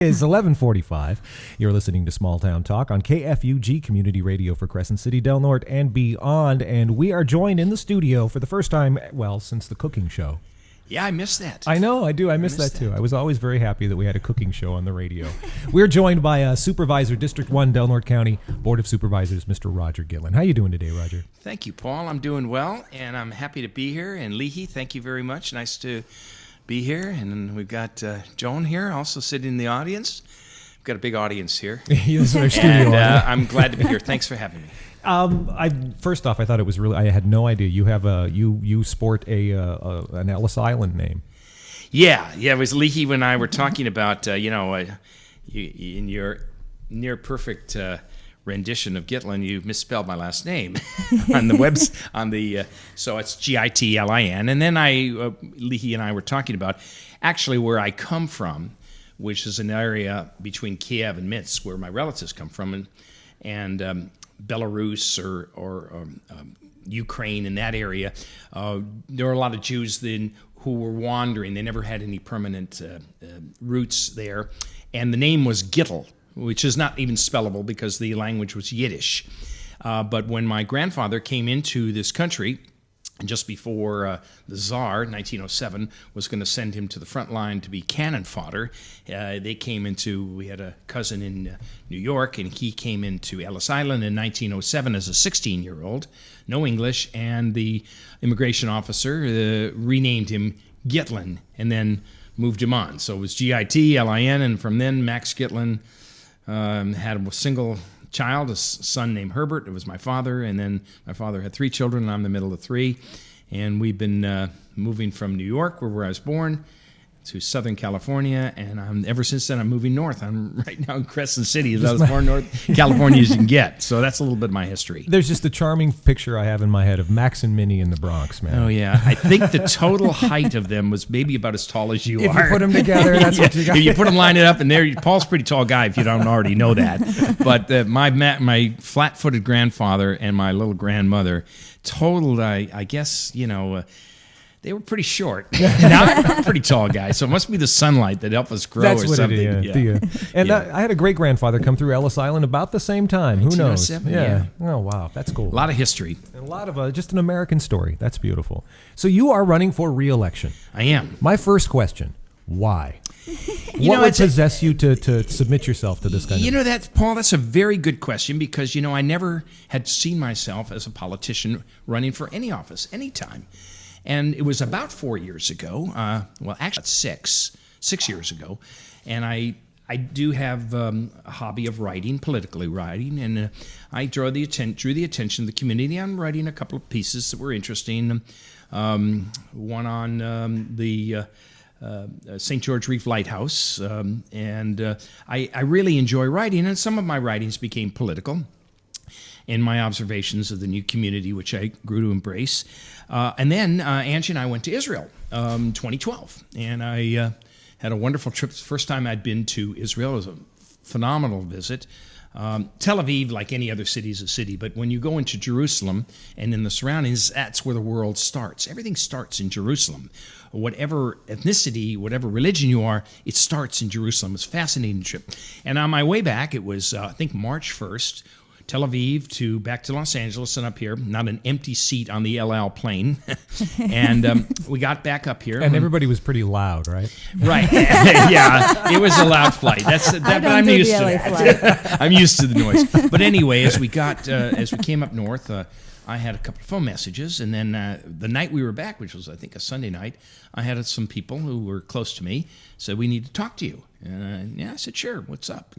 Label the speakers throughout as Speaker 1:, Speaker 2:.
Speaker 1: It's 11:45. You're listening to Small Town Talk on KFUG Community Radio for Crescent City, Del Norte, and beyond. And we are joined in the studio for the first time, well, since the cooking show.
Speaker 2: Yeah, I miss that.
Speaker 1: I know, I do. I miss that too. I was always very happy that we had a cooking show on the radio. We're joined by Supervisor, District 1, Del Norte County Board of Supervisors, Mr. Roger Gitlin. How you doing today, Roger?
Speaker 2: Thank you, Paul. I'm doing well, and I'm happy to be here. And Leahy, thank you very much. Nice to be here. And then we've got Joan here, also sitting in the audience. We've got a big audience here.
Speaker 1: This is our studio.
Speaker 2: And I'm glad to be here. Thanks for having me.
Speaker 1: First off, I thought it was really. I had no idea you have you sport an Ellis Island name.
Speaker 2: Yeah. It was Leahy when I were talking about in your near perfect rendition of Gitlin, you misspelled my last name on the so it's Gitlin. And then Leahy and I were talking about actually where I come from, which is an area between Kiev and Minsk, where my relatives come from, and Belarus or Ukraine, in that area. There were a lot of Jews then who were wandering. They never had any permanent roots there. And the name was Gittel, which is not even spellable because the language was Yiddish. But when my grandfather came into this country, just before the Tsar, 1907, was going to send him to the front line to be cannon fodder, we had a cousin in New York, and he came into Ellis Island in 1907 as a 16-year-old, no English, and the immigration officer renamed him Gitlin and then moved him on. So it was Gitlin, and from then Max Gitlin had a single child, a son named Herbert. It was my father, and then my father had 3 children, and I'm the middle of 3. And we've been moving from New York, where I was born, to Southern California, and ever since then I'm moving north. I'm right now in Crescent City, as far north California as you can get. So that's a little bit of my history.
Speaker 1: There's just a charming picture I have in my head of Max and Minnie in the Bronx, man.
Speaker 2: Oh, yeah. I think the total height of them was maybe about as tall as you are.
Speaker 1: If you put them together, that's what you got.
Speaker 2: If you put them lined up, and Paul's a pretty tall guy if you don't already know that. But my flat-footed grandfather and my little grandmother totaled, I guess, they were pretty short. Now I'm a pretty tall guy, so it must be the sunlight that helped us grow.
Speaker 1: That's
Speaker 2: or
Speaker 1: what
Speaker 2: something.
Speaker 1: It is. And I had a great-grandfather come through Ellis Island about the same time. Who knows?
Speaker 2: Yeah.
Speaker 1: Oh, wow. That's cool.
Speaker 2: A lot of history.
Speaker 1: And a lot of just an American story. That's beautiful. So you are running for re-election.
Speaker 2: I am.
Speaker 1: My first question, why? What would possess you to submit yourself to this kind of...
Speaker 2: Paul, that's a very good question because, I never had seen myself as a politician running for any office, anytime. And it was about 4 years ago, actually 6 years ago, and I do have a hobby of writing, politically writing, and I drew the attention of the community. I'm writing a couple of pieces that were interesting, one on the St. George Reef Lighthouse, and I really enjoy writing, and some of my writings became political in my observations of the new community, which I grew to embrace. And then Angie and I went to Israel 2012, and I had a wonderful trip. It's the first time I'd been to Israel. It was a phenomenal visit. Tel Aviv, like any other city, is a city, but when you go into Jerusalem and in the surroundings, that's where the world starts. Everything starts in Jerusalem. Whatever ethnicity, whatever religion you are, it starts in Jerusalem. It's a fascinating trip. And on my way back, it was, I think, March 1st, Tel Aviv back to Los Angeles and up here, not an empty seat on the El Al plane. And we got back up here.
Speaker 1: And everybody was pretty loud, right?
Speaker 2: Right. Yeah, it was a loud flight. I'm used to that. I'm used to the noise. But anyway, as we came up north, I had a couple of phone messages, and then the night we were back, which was, I think, a Sunday night, I had some people who were close to me said, "We need to talk to you." And I said, "Sure, what's up?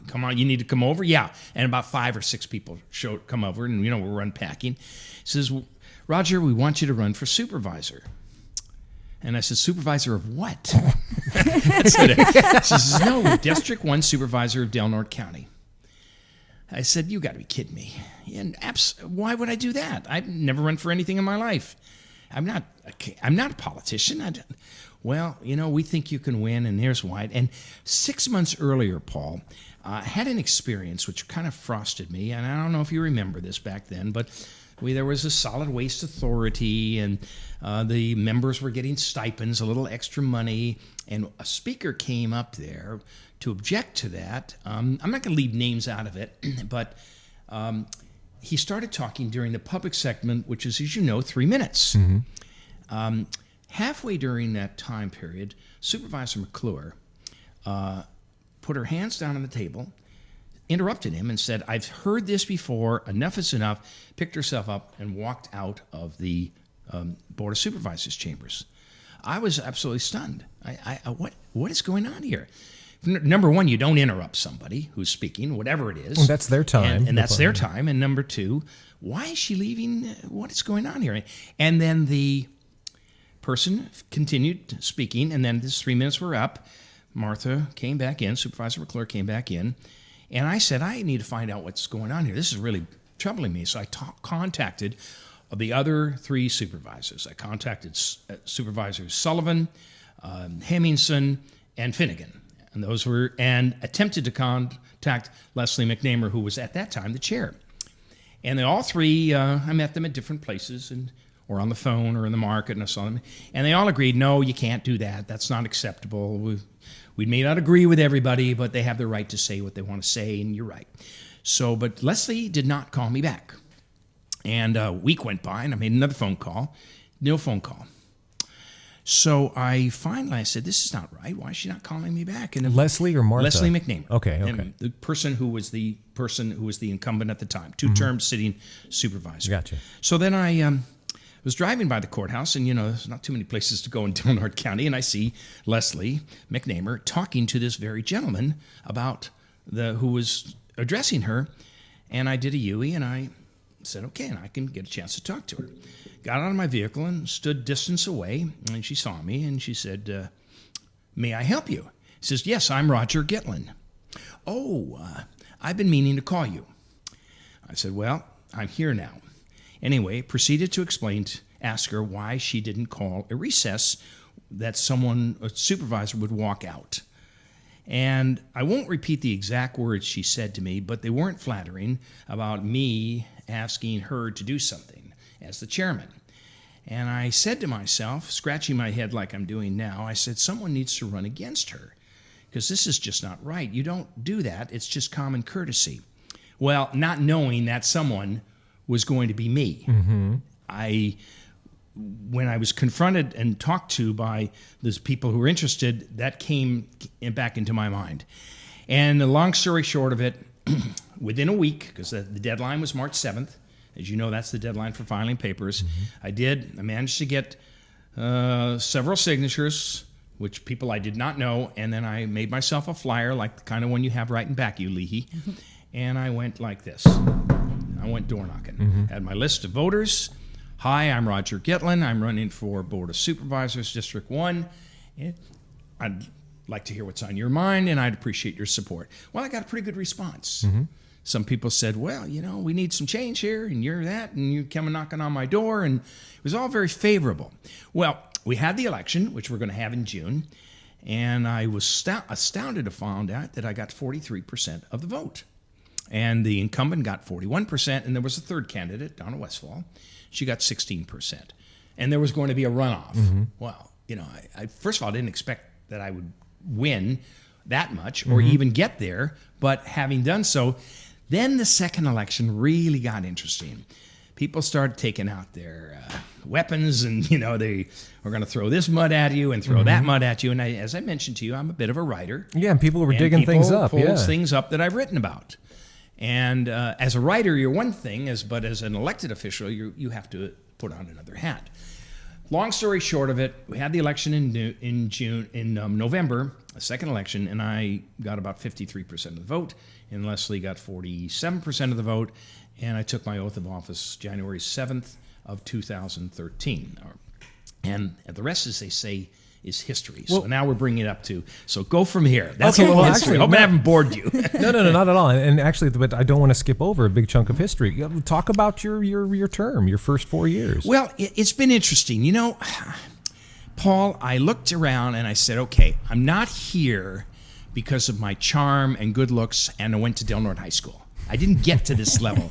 Speaker 2: Come on, you need to come over." Yeah, and about 5 or 6 people come over, and we're unpacking. He says, "Roger, we want you to run for supervisor." And I said, "Supervisor of what?" She says, "No, District 1 supervisor of Del Norte County." I said, "You got to be kidding me. And why would I do that? I've never run for anything in my life. I'm not a politician." Well, we think you can win, and here's why. And 6 months earlier, Paul, I had an experience which kind of frosted me, and I don't know if you remember this back then, but there was a solid waste authority, and the members were getting stipends, a little extra money, and a speaker came up there to object to that. I'm not going to leave names out of it, but he started talking during the public segment, which is, as you know, 3 minutes. Halfway during that time period, Supervisor McClure put her hands down on the table, interrupted him, and said, "I've heard this before. Enough is enough," picked herself up, and walked out of the Board of Supervisors chambers. I was absolutely stunned. What is going on here? Number one, you don't interrupt somebody who's speaking, whatever it is.
Speaker 1: Well, that's their time.
Speaker 2: And that's their time. And number two, why is she leaving? What is going on here? And then the person continued speaking, and then his 3 minutes were up. Martha came back in, Supervisor McClure came back in, and I said, I need to find out what's going on here. This is really troubling me. So I contacted the other 3 supervisors. I contacted Supervisors Sullivan, Hemmingson, and Finnegan. And attempted to contact Leslie McNamer, who was at that time the chair. And they all 3, I met them at different places, or on the phone or in the market, and I saw them. And they all agreed, no, you can't do that. That's not acceptable. We may not agree with everybody, but they have the right to say what they want to say, and you're right. So, but Leslie did not call me back. And a week went by, and I made another phone call. No phone call. So I said, this is not right. Why is she not calling me back? And
Speaker 1: Leslie or Martha?
Speaker 2: Leslie McNamer.
Speaker 1: Okay.
Speaker 2: And the person who was the incumbent at the time, 2-term sitting supervisor.
Speaker 1: Gotcha.
Speaker 2: So then I was driving by the courthouse, and there's not too many places to go in Del Norte County, and I see Leslie McNamer talking to this very gentleman about who was addressing her, and I did a UE, and I said, okay, and I can get a chance to talk to her. Got out of my vehicle and stood distance away, and she saw me, and she said, may I help you? He says, yes, I'm Roger Gitlin. Oh, I've been meaning to call you. I said, well, I'm here now. Anyway, proceeded to ask her why she didn't call a recess that a supervisor would walk out. And I won't repeat the exact words she said to me, but they weren't flattering about me asking her to do something as the chairman. And I said to myself, scratching my head like I'm doing now, I said, someone needs to run against her because this is just not right. You don't do that. It's just common courtesy. Well, not knowing that someone was going to be me. Mm-hmm. When I was confronted and talked to by those people who were interested, that came back into my mind. And the long story short of it, within a week, because the deadline was March 7th, as you know, that's the deadline for filing papers, mm-hmm. I managed to get several signatures, which people I did not know, and then I made myself a flyer, like the kind of one you have writing back you, Leahy, mm-hmm. and I went like this. I went door knocking. Mm-hmm. Had my list of voters. Hi, I'm Roger Gitlin. I'm running for Board of Supervisors, District 1. I'd like to hear what's on your mind, and I'd appreciate your support. Well, I got a pretty good response. Mm-hmm. Some people said, well, we need some change here, and you're that, and you come knocking on my door, and it was all very favorable. Well, we had the election, which we're going to have in June, and I was astounded to find out that I got 43% of the vote. And the incumbent got 41%, and there was a third candidate, Donna Westfall. She got 16%. And there was going to be a runoff. Mm-hmm. Well, I first of all, didn't expect that I would win that much or mm-hmm. even get there. But having done so, then the second election really got interesting. People started taking out their weapons, and, they were going to throw this mud at you and throw mm-hmm. that mud at you. And as I mentioned to you, I'm a bit of a writer.
Speaker 1: Yeah, and people were digging things up.
Speaker 2: Pulls things up that I've written about. And as a writer, you're one thing, but as an elected official, you have to put on another hat. Long story short of it, we had the election in November, a second election, and I got about 53% of the vote, and Leslie got 47% of the vote, and I took my oath of office January 7th of 2013. And the rest, as they say, is history. So now we're bringing it up to, so go from here. That's a little history. I hope I haven't bored you.
Speaker 1: No, not at all. And actually, but I don't want to skip over a big chunk of history. Talk about your term, your first 4 years.
Speaker 2: Well, it's been interesting. Paul, I looked around and I said, okay, I'm not here because of my charm and good looks, and I went to Del Norte High School. I didn't get to this level.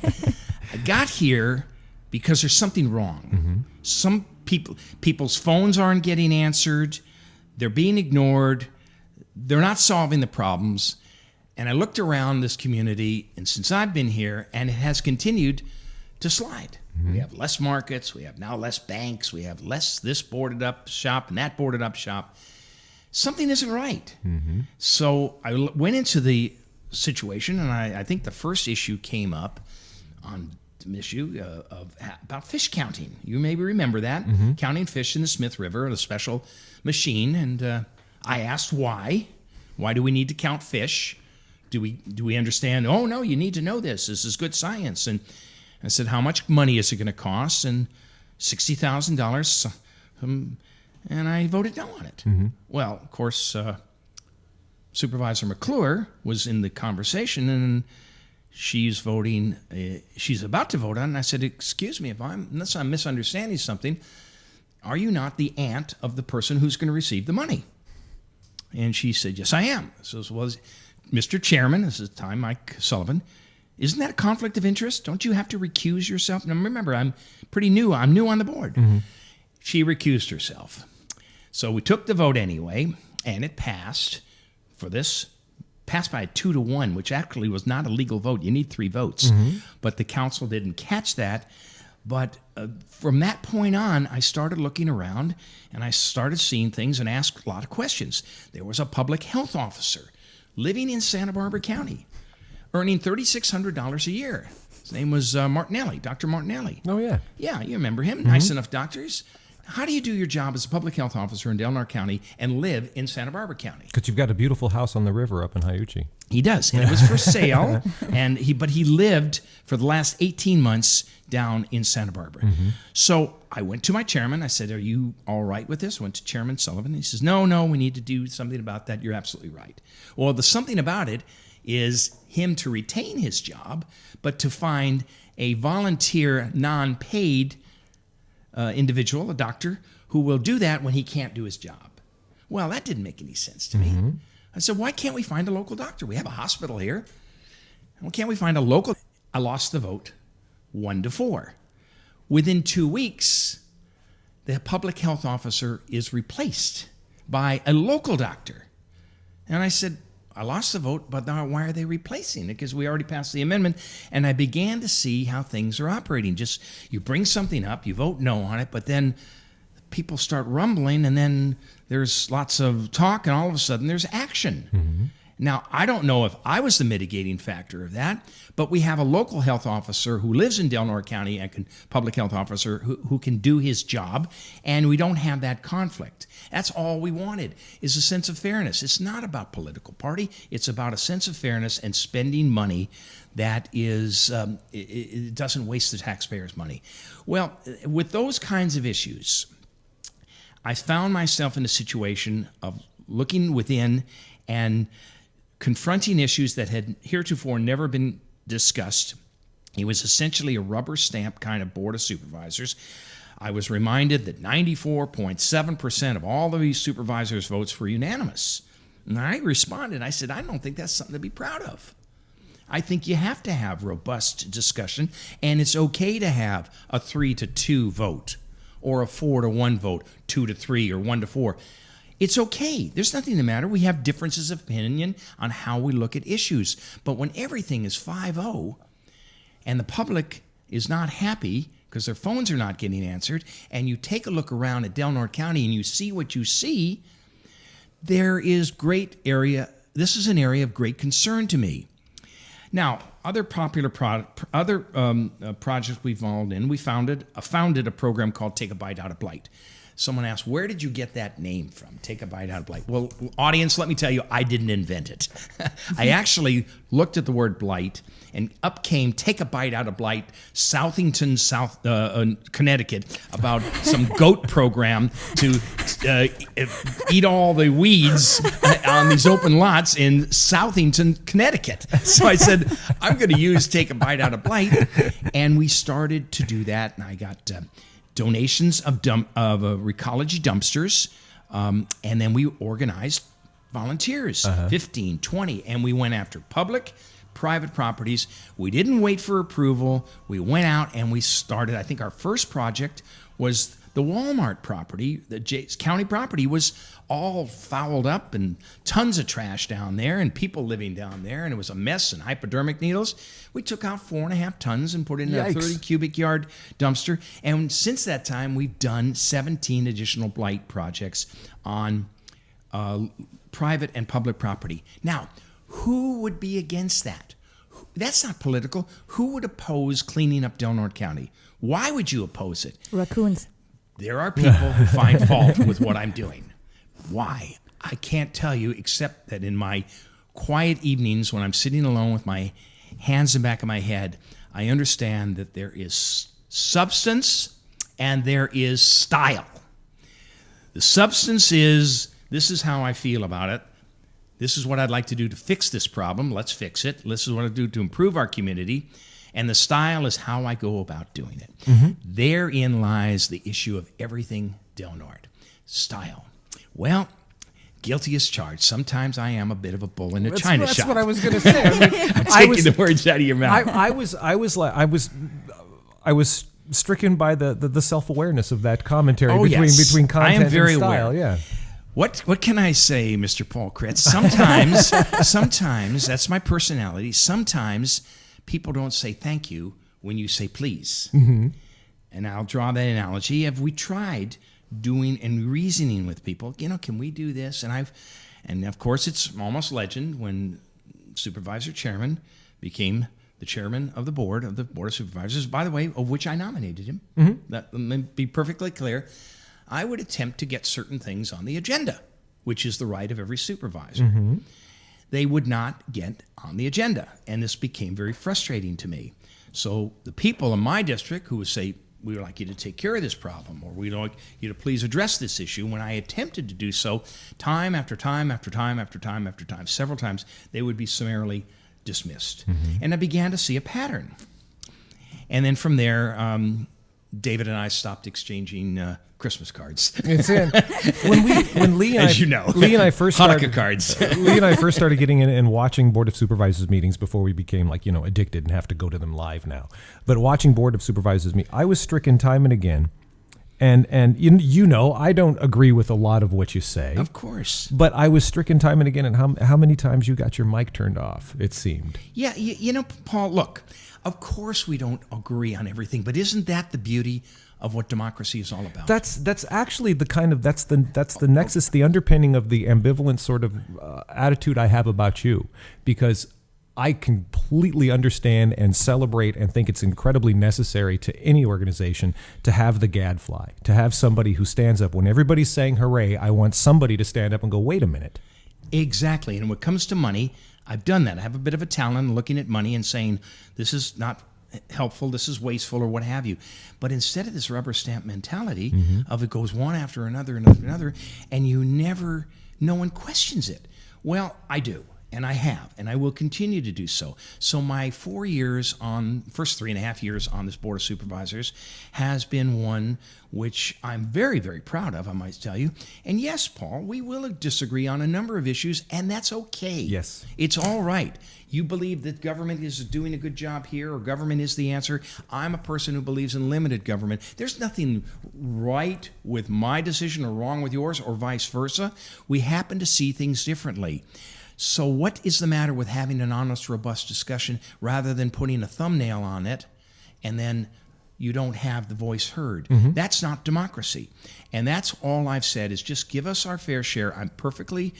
Speaker 2: I got here because there's something wrong. Some people's phones aren't getting answered. They're being ignored. They're not solving the problems. And I looked around this community, and since I've been here, and it has continued to slide. We have less markets. We have now less banks. We have less this boarded up shop and that boarded up shop. Something isn't right. So I went into the situation, and I think the first issue came up on the issue about fish counting. You maybe remember that, counting fish in the Smith River at a special machine. And I asked why. Why do we need to count fish? Do we understand? Oh no, you need to know this. This is good science. And I said, how much money is it going to cost? And $60,000. And I voted no on it. Well, of course, Supervisor McClure was in the conversation, and she's voting. She's about to vote on it. And I said, excuse me, unless I'm misunderstanding something, are you not the aunt of the person who's going to receive the money? And she said, yes, I am. So Mr. Chairman, this is the time, Mike Sullivan, isn't that a conflict of interest? Don't you have to recuse yourself? Now, remember, I'm pretty new. I'm new on the board. She recused herself. So we took the vote anyway, and it passed. Passed by a 2-1, which actually was not a legal vote. You need 3 votes. But the council didn't catch that. But from that point on, I started looking around, and I started seeing things and asked a lot of questions. There was a public health officer living in Santa Barbara County, earning $3,600 a year. His name was Martinelli, Dr. Martinelli.
Speaker 1: Oh, yeah.
Speaker 2: Yeah, you remember him. Nice enough doctors. How do you do your job as a public health officer in Del Norte County and live in Santa Barbara County?
Speaker 1: Because you've got a beautiful house on the river up in Hiuchi.
Speaker 2: He does, and it was for sale. But he lived for the last 18 months down in Santa Barbara. So I went to my chairman. I said, "Are you all right with this?" I went to Chairman Sullivan. He says, "No, we need to do something about that. You're absolutely right." Well, the something about it is him to retain his job, but to find a volunteer, non-paid individual, a doctor, who will do that when he can't do his job. Well, that didn't make any sense to me. I said, why can't we find a local doctor? We have a hospital here. Why can't we find a local? I lost the vote 1-4. Within 2 weeks, the public health officer is replaced by a local doctor. And I said, I lost the vote, but now why are they replacing it? Because we already passed the amendment. And I began to see how things are operating. Just you bring something up, you vote no on it, but then people start rumbling, and then there's lots of talk, and all of a sudden there's action. Now, I don't know if I was the mitigating factor of that, but we have a local health officer who lives in Del Norte County, and public health officer who can do his job, and we don't have that conflict. That's all we wanted, is a sense of fairness. It's not about political party. It's about a sense of fairness and spending money that is it doesn't waste the taxpayers' money. Well, with those kinds of issues, I found myself in a situation of looking within and confronting issues that had heretofore never been discussed. It was essentially a rubber stamp kind of board of supervisors. I was reminded that 94.7% of all of these supervisors' votes were unanimous. And I responded, I said, I don't think that's something to be proud of. I think you have to have robust discussion, and it's okay to have a 3-2 vote, or a 4-1 vote, 2-3, or 1-4. It's okay. There's nothing the matter. We have differences of opinion on how we look at issues. But when everything is 5-0 and the public is not happy because their phones are not getting answered, and you take a look around at Del Norte County and you see what you see, there is this is an area of great concern to me. Now, other popular projects we've involved in, we founded a program called Take a Bite Out of Blight. Someone asked, where did you get that name from? Take a Bite Out of Blight. Well, audience, let me tell you, I didn't invent it. I actually looked at the word blight, and up came Take a Bite Out of Blight, Southington, Connecticut, about some goat program to eat all the weeds on these open lots in Southington, Connecticut. So I said, I'm going to use Take a Bite Out of Blight, and we started to do that, and I got donations of ecology dumpsters, and then we organized volunteers, 15, 20, and we went after public, private properties. We didn't wait for approval. We went out and we started. I think our first project was the Walmart property. The county property was all fouled up and tons of trash down there and people living down there, and it was a mess and hypodermic needles. We took out 4.5 tons and put it in a 30 cubic yard dumpster. And since that time, we've done 17 additional blight projects on private and public property. Now, who would be against that? That's not political. Who would oppose cleaning up Del Norte County? Why would you oppose it?
Speaker 3: Raccoons.
Speaker 2: There are people who find fault with what I'm doing. Why? I can't tell you, except that in my quiet evenings when I'm sitting alone with my hands in the back of my head, I understand that there is substance and there is style. The substance is, this is how I feel about it. This is what I'd like to do to fix this problem. Let's fix it. This is what I do to improve our community. And the style is how I go about doing it. Mm-hmm. Therein lies the issue of everything Del Norte. Style. Well, guilty as charged. Sometimes I am a bit of a bull in a china shop.
Speaker 1: That's what I was going to say.
Speaker 2: I'm taking the words out of your mouth.
Speaker 1: I was stricken by the self-awareness of that commentary between content
Speaker 2: I am very
Speaker 1: and style.
Speaker 2: aware.
Speaker 1: Yeah.
Speaker 2: What can I say, Mr. Paul Kretz? Sometimes that's my personality. Sometimes people don't say thank you when you say please. Mm-hmm. And I'll draw that analogy. Have we tried doing and reasoning with people? Can we do this? And of course, it's almost legend when Supervisor Chairman became the chairman of the Board of Supervisors, by the way, of which I nominated him. Mm-hmm. Let me be perfectly clear. I would attempt to get certain things on the agenda, which is the right of every supervisor. Mm-hmm. They would not get on the agenda, and this became very frustrating to me. So the people in my district who would say, we would like you to take care of this problem, or we'd like you to please address this issue, when I attempted to do so, time after time after time after time after time, several times, they would be summarily dismissed. Mm-hmm. And I began to see a pattern. And then from there, David and I stopped exchanging Christmas cards.
Speaker 1: It's in. When Lee and Lee and I first started
Speaker 2: Hanukkah cards.
Speaker 1: Lee and I first started getting in and watching Board of Supervisors meetings before we became addicted and have to go to them live now. But watching Board of Supervisors meet, I was stricken time and again. And I don't agree with a lot of what you say.
Speaker 2: Of course.
Speaker 1: But I was stricken time and again. And how many times you got your mic turned off, it seemed.
Speaker 2: Yeah, Paul, look, of course we don't agree on everything, but isn't that the beauty of what democracy is all about?
Speaker 1: That's actually that's the nexus, the underpinning of the ambivalent sort of attitude I have about you, because I completely understand and celebrate and think it's incredibly necessary to any organization to have the gadfly, to have somebody who stands up. When everybody's saying hooray, I want somebody to stand up and go, wait a minute.
Speaker 2: Exactly. And when it comes to money, I've done that. I have a bit of a talent looking at money and saying, this is not helpful, this is wasteful, or what have you. But instead of this rubber stamp mentality of it goes one after another, and no one questions it. Well, I do. And I have, and I will continue to do so. So my first 3.5 years on this Board of Supervisors has been one which I'm very, very proud of, I might tell you. And yes, Paul, we will disagree on a number of issues, and that's okay.
Speaker 1: Yes.
Speaker 2: It's all right. You believe that government is doing a good job here, or government is the answer. I'm a person who believes in limited government. There's nothing right with my decision or wrong with yours, or vice versa. We happen to see things differently. So what is the matter with having an honest, robust discussion rather than putting a thumbnail on it and then you don't have the voice heard? Mm-hmm. That's not democracy. And that's all I've said is just give us our fair share. I'm perfectly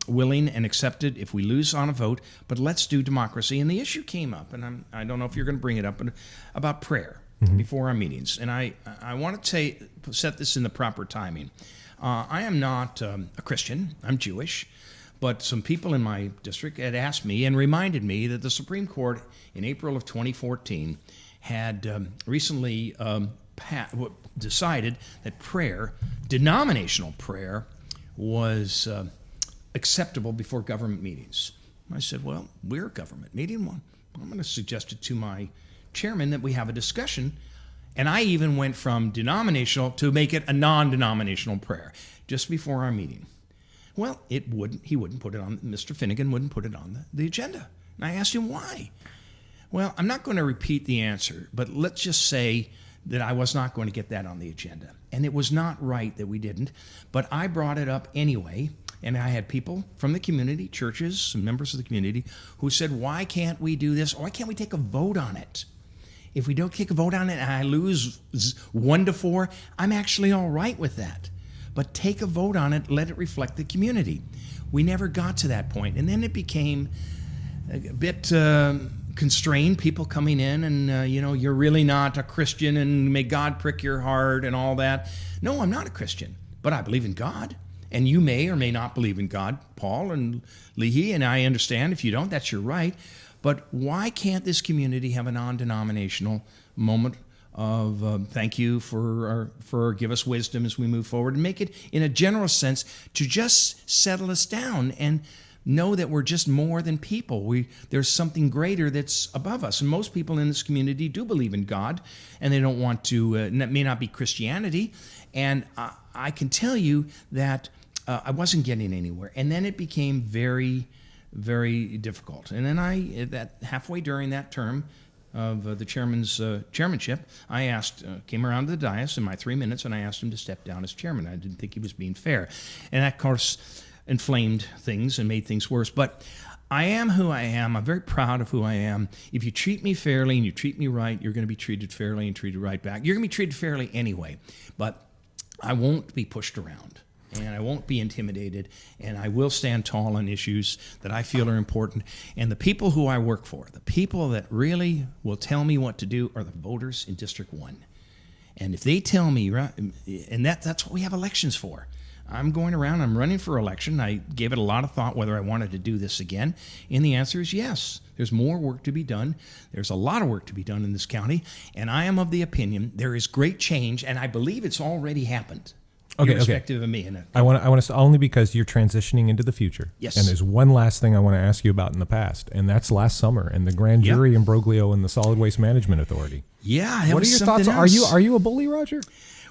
Speaker 2: willing and accepted if we lose on a vote, but let's do democracy. And the issue came up, and I don't know if you're going to bring it up, but about prayer before our meetings. And I want to set this in the proper timing. I am not a Christian. I'm Jewish. But some people in my district had asked me and reminded me that the Supreme Court in April of 2014 had recently decided that denominational prayer, was acceptable before government meetings. I said, well, we're a government meeting. Well, I'm going to suggest it to my chairman that we have a discussion. And I even went from denominational to make it a non-denominational prayer just before our meeting. Well, he wouldn't put it on, Mr. Finnegan wouldn't put it on the agenda. And I asked him why. Well, I'm not going to repeat the answer, but let's just say that I was not going to get that on the agenda. And it was not right that we didn't, but I brought it up anyway. And I had people from the community, churches, some members of the community, who said, why can't we do this? Why can't we take a vote on it? If we don't take a vote on it and I lose 1-4, I'm actually all right with that. But take a vote on it, let it reflect the community. We never got to that point. And then it became a bit constrained, people coming in and, you're really not a Christian and may God prick your heart and all that. No, I'm not a Christian, but I believe in God. And you may or may not believe in God, Paul and Leahy, and I understand if you don't, that's your right. But why can't this community have a non-denominational moment of thank you for give us wisdom as we move forward, and make it in a general sense to just settle us down and know that we're just more than people. There's something greater that's above us. And most people in this community do believe in God, and they don't want to, and that may not be Christianity. And I can tell you that I wasn't getting anywhere. And then it became very, very difficult. And then halfway during that term of the chairman's chairmanship, I came around to the dais in my 3 minutes, and I asked him to step down as chairman. I didn't think he was being fair. And that, of course, inflamed things and made things worse. But I am who I am. I'm very proud of who I am. If you treat me fairly and you treat me right, you're going to be treated fairly and treated right back. You're going to be treated fairly anyway. But I won't be pushed around, and I won't be intimidated, and I will stand tall on issues that I feel are important. And the people who I work for, the people that really will tell me what to do, are the voters in District 1. And if they tell me, and that's what we have elections for. I'm going around, I'm running for election. I gave it a lot of thought whether I wanted to do this again, and the answer is yes. There's more work to be done. There's a lot of work to be done in this county, and I am of the opinion there is great change, and I believe it's already happened. Irrespective of me.
Speaker 1: I want to only because you're transitioning into the future.
Speaker 2: Yes.
Speaker 1: And there's one last thing I want to ask you about in the past, and that's last summer and the grand jury in Broglio and the Solid Waste Management Authority.
Speaker 2: Yeah.
Speaker 1: What are your thoughts? Are you a bully, Roger?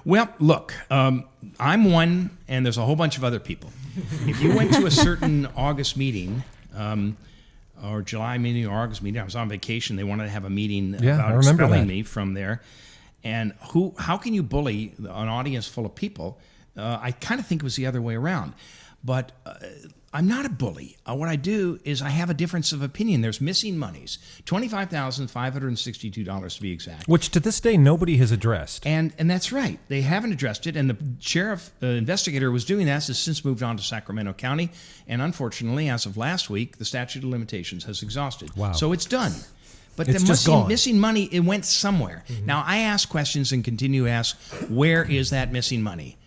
Speaker 2: Well, look, I'm one, and there's a whole bunch of other people. If you went to a certain August meeting, or July meeting or August meeting, I was on vacation. They wanted to have a meeting about expelling me from there. And how can you bully an audience full of people? I kind of think it was the other way around. But I'm not a bully. What I do is I have a difference of opinion. There's missing monies, $25,562 to be exact.
Speaker 1: Which to this day nobody has addressed.
Speaker 2: And that's right. They haven't addressed it. And the sheriff investigator was doing that, has since moved on to Sacramento County. And unfortunately, as of last week, the statute of limitations has exhausted.
Speaker 1: Wow.
Speaker 2: So it's done. But
Speaker 1: it's
Speaker 2: the missing money, it went somewhere. Mm-hmm. Now, I ask questions and continue to ask, where is that missing money?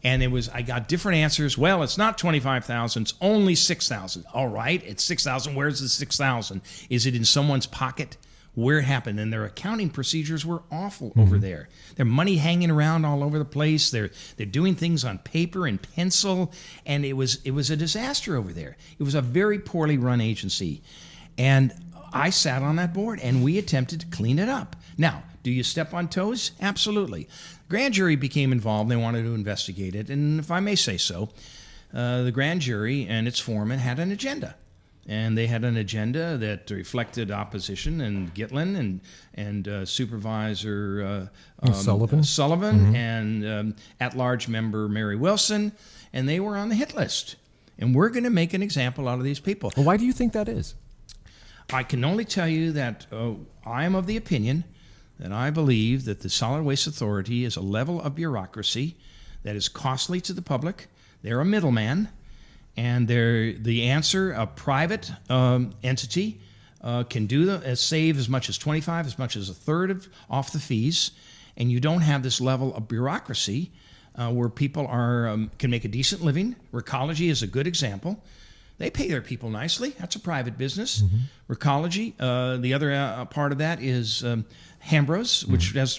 Speaker 2: And I got different answers. Well, it's not 25,000, it's only 6,000. All right, it's 6,000. Where's the 6,000? Is it in someone's pocket? Where it happened? And their accounting procedures were awful over there. Their money hanging around all over the place. They're doing things on paper and pencil, and it was a disaster over there. It was a very poorly run agency, and I sat on that board, and we attempted to clean it up. Now, do you step on toes? Absolutely. Grand jury became involved. They wanted to investigate it. And if I may say so, the grand jury and its foreman had an agenda. And they had an agenda that reflected opposition and Gitlin and Supervisor Sullivan and at-large member Mary Wilson. And they were on the hit list. And we're going to make an example out of these people.
Speaker 1: Well, why do you think that is?
Speaker 2: I can only tell you that I am of the opinion that I believe that the Solid Waste Authority is a level of bureaucracy that is costly to the public. They're a middleman, and the answer, a private entity can save as much as 25, as much as a third off the fees, and you don't have this level of bureaucracy where people can make a decent living. Recology is a good example. They pay their people nicely. That's a private business. Mm-hmm. Recology. The other part of that is Hambros, which has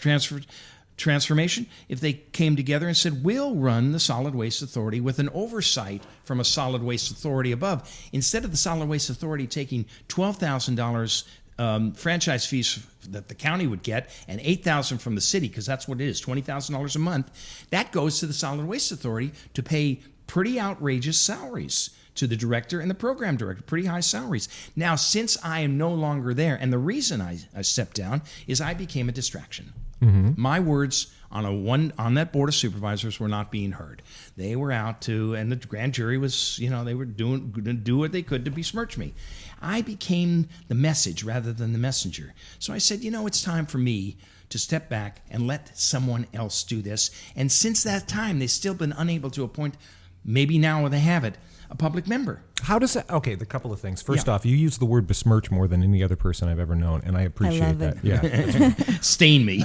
Speaker 2: transformation. If they came together and said, we'll run the Solid Waste Authority with an oversight from a Solid Waste Authority above, instead of the Solid Waste Authority taking $12,000 franchise fees that the county would get and $8,000 from the city, because that's what it is, $20,000 a month, that goes to the Solid Waste Authority to pay pretty outrageous salaries to the director and the program director, pretty high salaries. Now, since I am no longer there, and the reason I stepped down is I became a distraction. My words on that board of supervisors were not being heard. They were out to, and the grand jury was, they were going to do what they could to besmirch me. I became the message rather than the messenger. So I said, it's time for me to step back and let someone else do this. And since that time, they've still been unable to appoint, maybe now they have it, a public member.
Speaker 1: How does that, okay, the couple of things. First off, you use the word besmirch more than any other person I've ever known, and I appreciate that. Yeah.
Speaker 2: Stain me.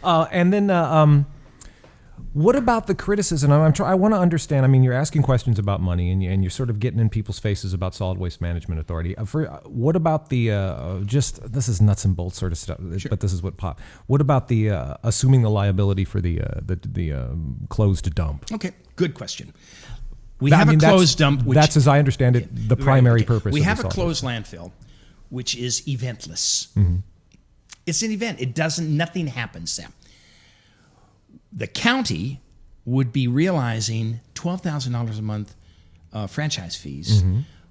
Speaker 1: And then what about the criticism? I want to understand. I mean, you're asking questions about money, and you're sort of getting in people's faces about Solid Waste Management Authority. What about the this is nuts and bolts sort of stuff,
Speaker 2: Sure.
Speaker 1: but this is what popped. What about the assuming the liability for the closed dump?
Speaker 2: Okay, good question. We have a closed dump.
Speaker 1: That's, as I understand it, the primary purpose.
Speaker 2: We
Speaker 1: of
Speaker 2: have
Speaker 1: the
Speaker 2: a closed landfill, which is eventless. It's an event. Nothing happens there. The county would be realizing $12,000 a month franchise fees,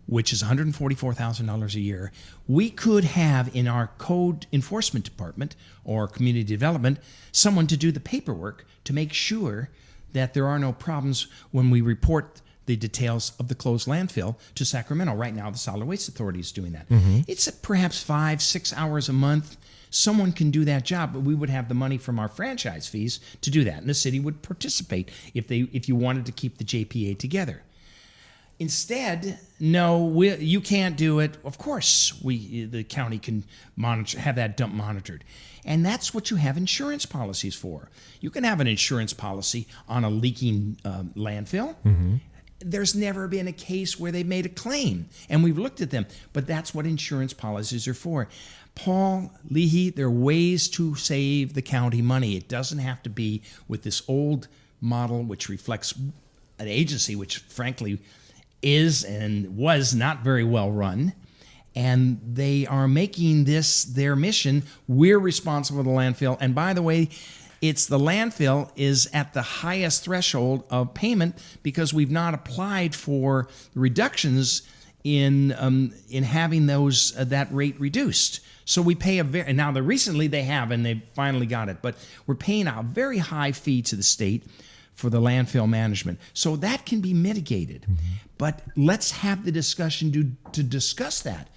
Speaker 2: which is $144,000 a year. We could have in our code enforcement department or community development someone to do the paperwork to make sure that there are no problems when we report the details of the closed landfill to Sacramento. Right now, the Solid Waste Authority is doing that. It's perhaps 5-6 hours a month. Someone can do that job, but we would have the money from our franchise fees to do that, and the city would participate if you wanted to keep the JPA together. Instead, no, you can't do it. Of course, the county can have that dump monitored. And that's what you have insurance policies for. You can have an insurance policy on a leaking landfill. There's never been a case where they made a claim, and we've looked at them, but that's what insurance policies are for. Paul, Leahy, there are ways to save the county money. It doesn't have to be with this old model, which reflects an agency which, frankly, is and was not very well run. And they are making this their mission. We're responsible for the landfill. And by the way, it's the landfill is at the highest threshold of payment because we've not applied for reductions in having those that rate reduced. So we pay and now recently they have, and they finally got it, but we're paying a very high fee to the state for the landfill management. So that can be mitigated. But let's have the discussion to discuss that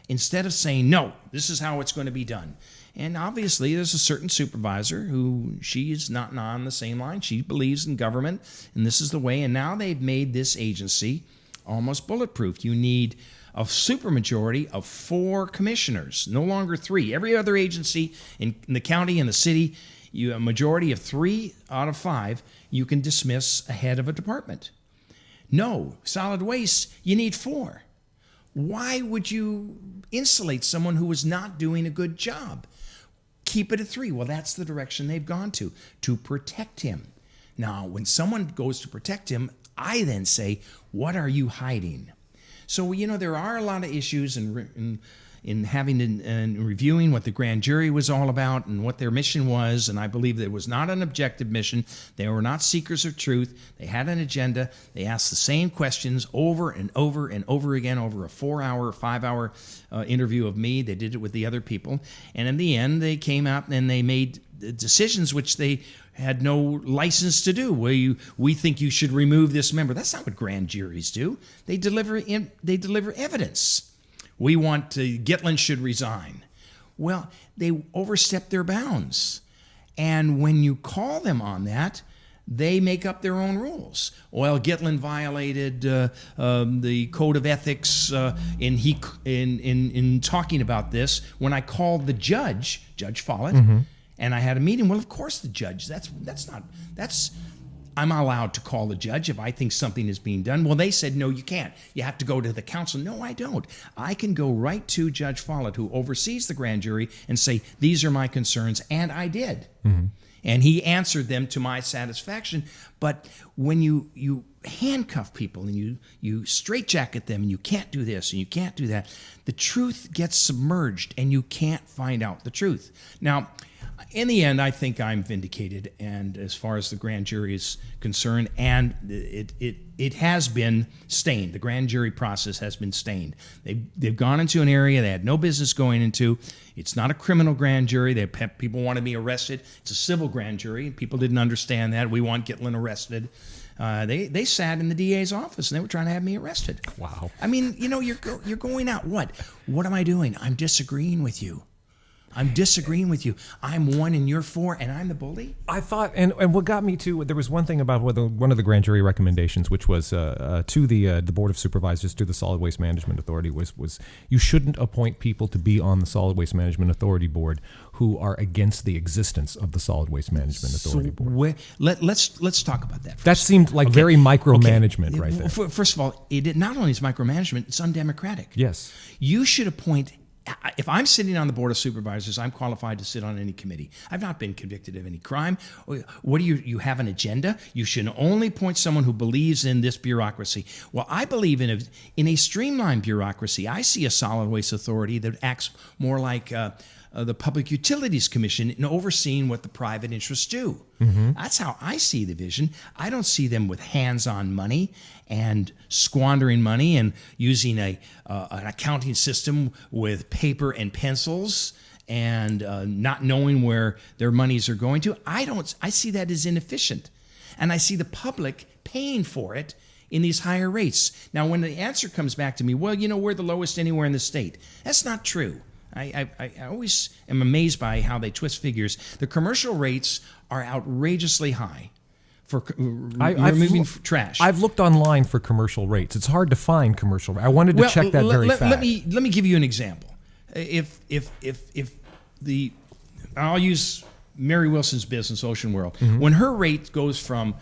Speaker 2: instead of saying, no, this is how it's going to be done. And obviously there's a certain supervisor who she is not on the same line. She believes in government, and this is the way. And now they've made this agency almost bulletproof. You need a supermajority of 4 commissioners, no longer 3. Every other agency in the county and the city, a majority of 3 out of 5, you can dismiss a head of a department. No, solid waste, you need 4. Why would you insulate someone who is not doing a good job? Keep it at 3. Well, that's the direction they've gone to protect him. Now, when someone goes to protect him, I then say, what are you hiding? So, there are a lot of issues in having and reviewing what the grand jury was all about and what their mission was. And I believe that it was not an objective mission. They were not seekers of truth. They had an agenda. They asked the same questions over and over and over again over a 4-hour, 5-hour interview of me. They did it with the other people. And in the end, they came out and they made decisions which they had no license to do. We think you should remove this member. That's not what grand juries do. They deliver evidence. We want Gitlin should resign. Well, they overstepped their bounds. And when you call them on that, they make up their own rules. Well, Gitlin violated the code of ethics in talking about this. When I called the Judge Follett, and I had a meeting, well, of course the judge, I'm allowed to call the judge if I think something is being done. Well, they said, no, you can't. You have to go to the council. No, I don't. I can go right to Judge Follett, who oversees the grand jury, and say, these are my concerns, and I did. And he answered them to my satisfaction. But when you handcuff people and you straitjacket them and you can't do this and you can't do that, the truth gets submerged and you can't find out the truth. Now, in the end, I think I'm vindicated, and as far as the grand jury is concerned, and it has been stained. The grand jury process has been stained. They've gone into an area they had no business going into. It's not a criminal grand jury. People want to be arrested. It's a civil grand jury. People didn't understand that. We want Gitlin arrested. They sat in the DA's office and they were trying to have me arrested.
Speaker 1: Wow.
Speaker 2: I mean, you're going out. What am I doing? I'm disagreeing with you. I'm disagreeing with you. I'm 1 and you're 4, and I'm the bully?
Speaker 1: I thought, and what got me to, there was one thing about one of the grand jury recommendations, which was to the Board of Supervisors, to the Solid Waste Management Authority, was you shouldn't appoint people to be on the Solid Waste Management Authority Board who are against the existence of the Solid Waste Management Authority Board.
Speaker 2: Let's talk about that first.
Speaker 1: That seemed like very micromanagement right there.
Speaker 2: First of all, it not only is micromanagement, it's undemocratic.
Speaker 1: Yes.
Speaker 2: You should appoint. If I'm sitting on the Board of Supervisors, I'm qualified to sit on any committee. I've not been convicted of any crime. What do you have an agenda? You should only appoint someone who believes in this bureaucracy. Well, I believe in a streamlined bureaucracy. I see a solid waste authority that acts more like the Public Utilities Commission in overseeing what the private interests do. Mm-hmm. That's how I see the vision. I don't see them with hands-on money and squandering money and using an accounting system with paper and pencils and not knowing where their monies are going to. I see that as inefficient. And I see the public paying for it in these higher rates. Now, when the answer comes back to me, well, we're the lowest anywhere in the state. That's not true. I always am amazed by how they twist figures. The commercial rates are outrageously high for removing trash.
Speaker 3: I've looked online for commercial rates. It's hard to find commercial rates. I wanted to check that very fast.
Speaker 2: Let me give you an example. I'll use Mary Wilson's business, Ocean World. Mm-hmm. When her rate goes from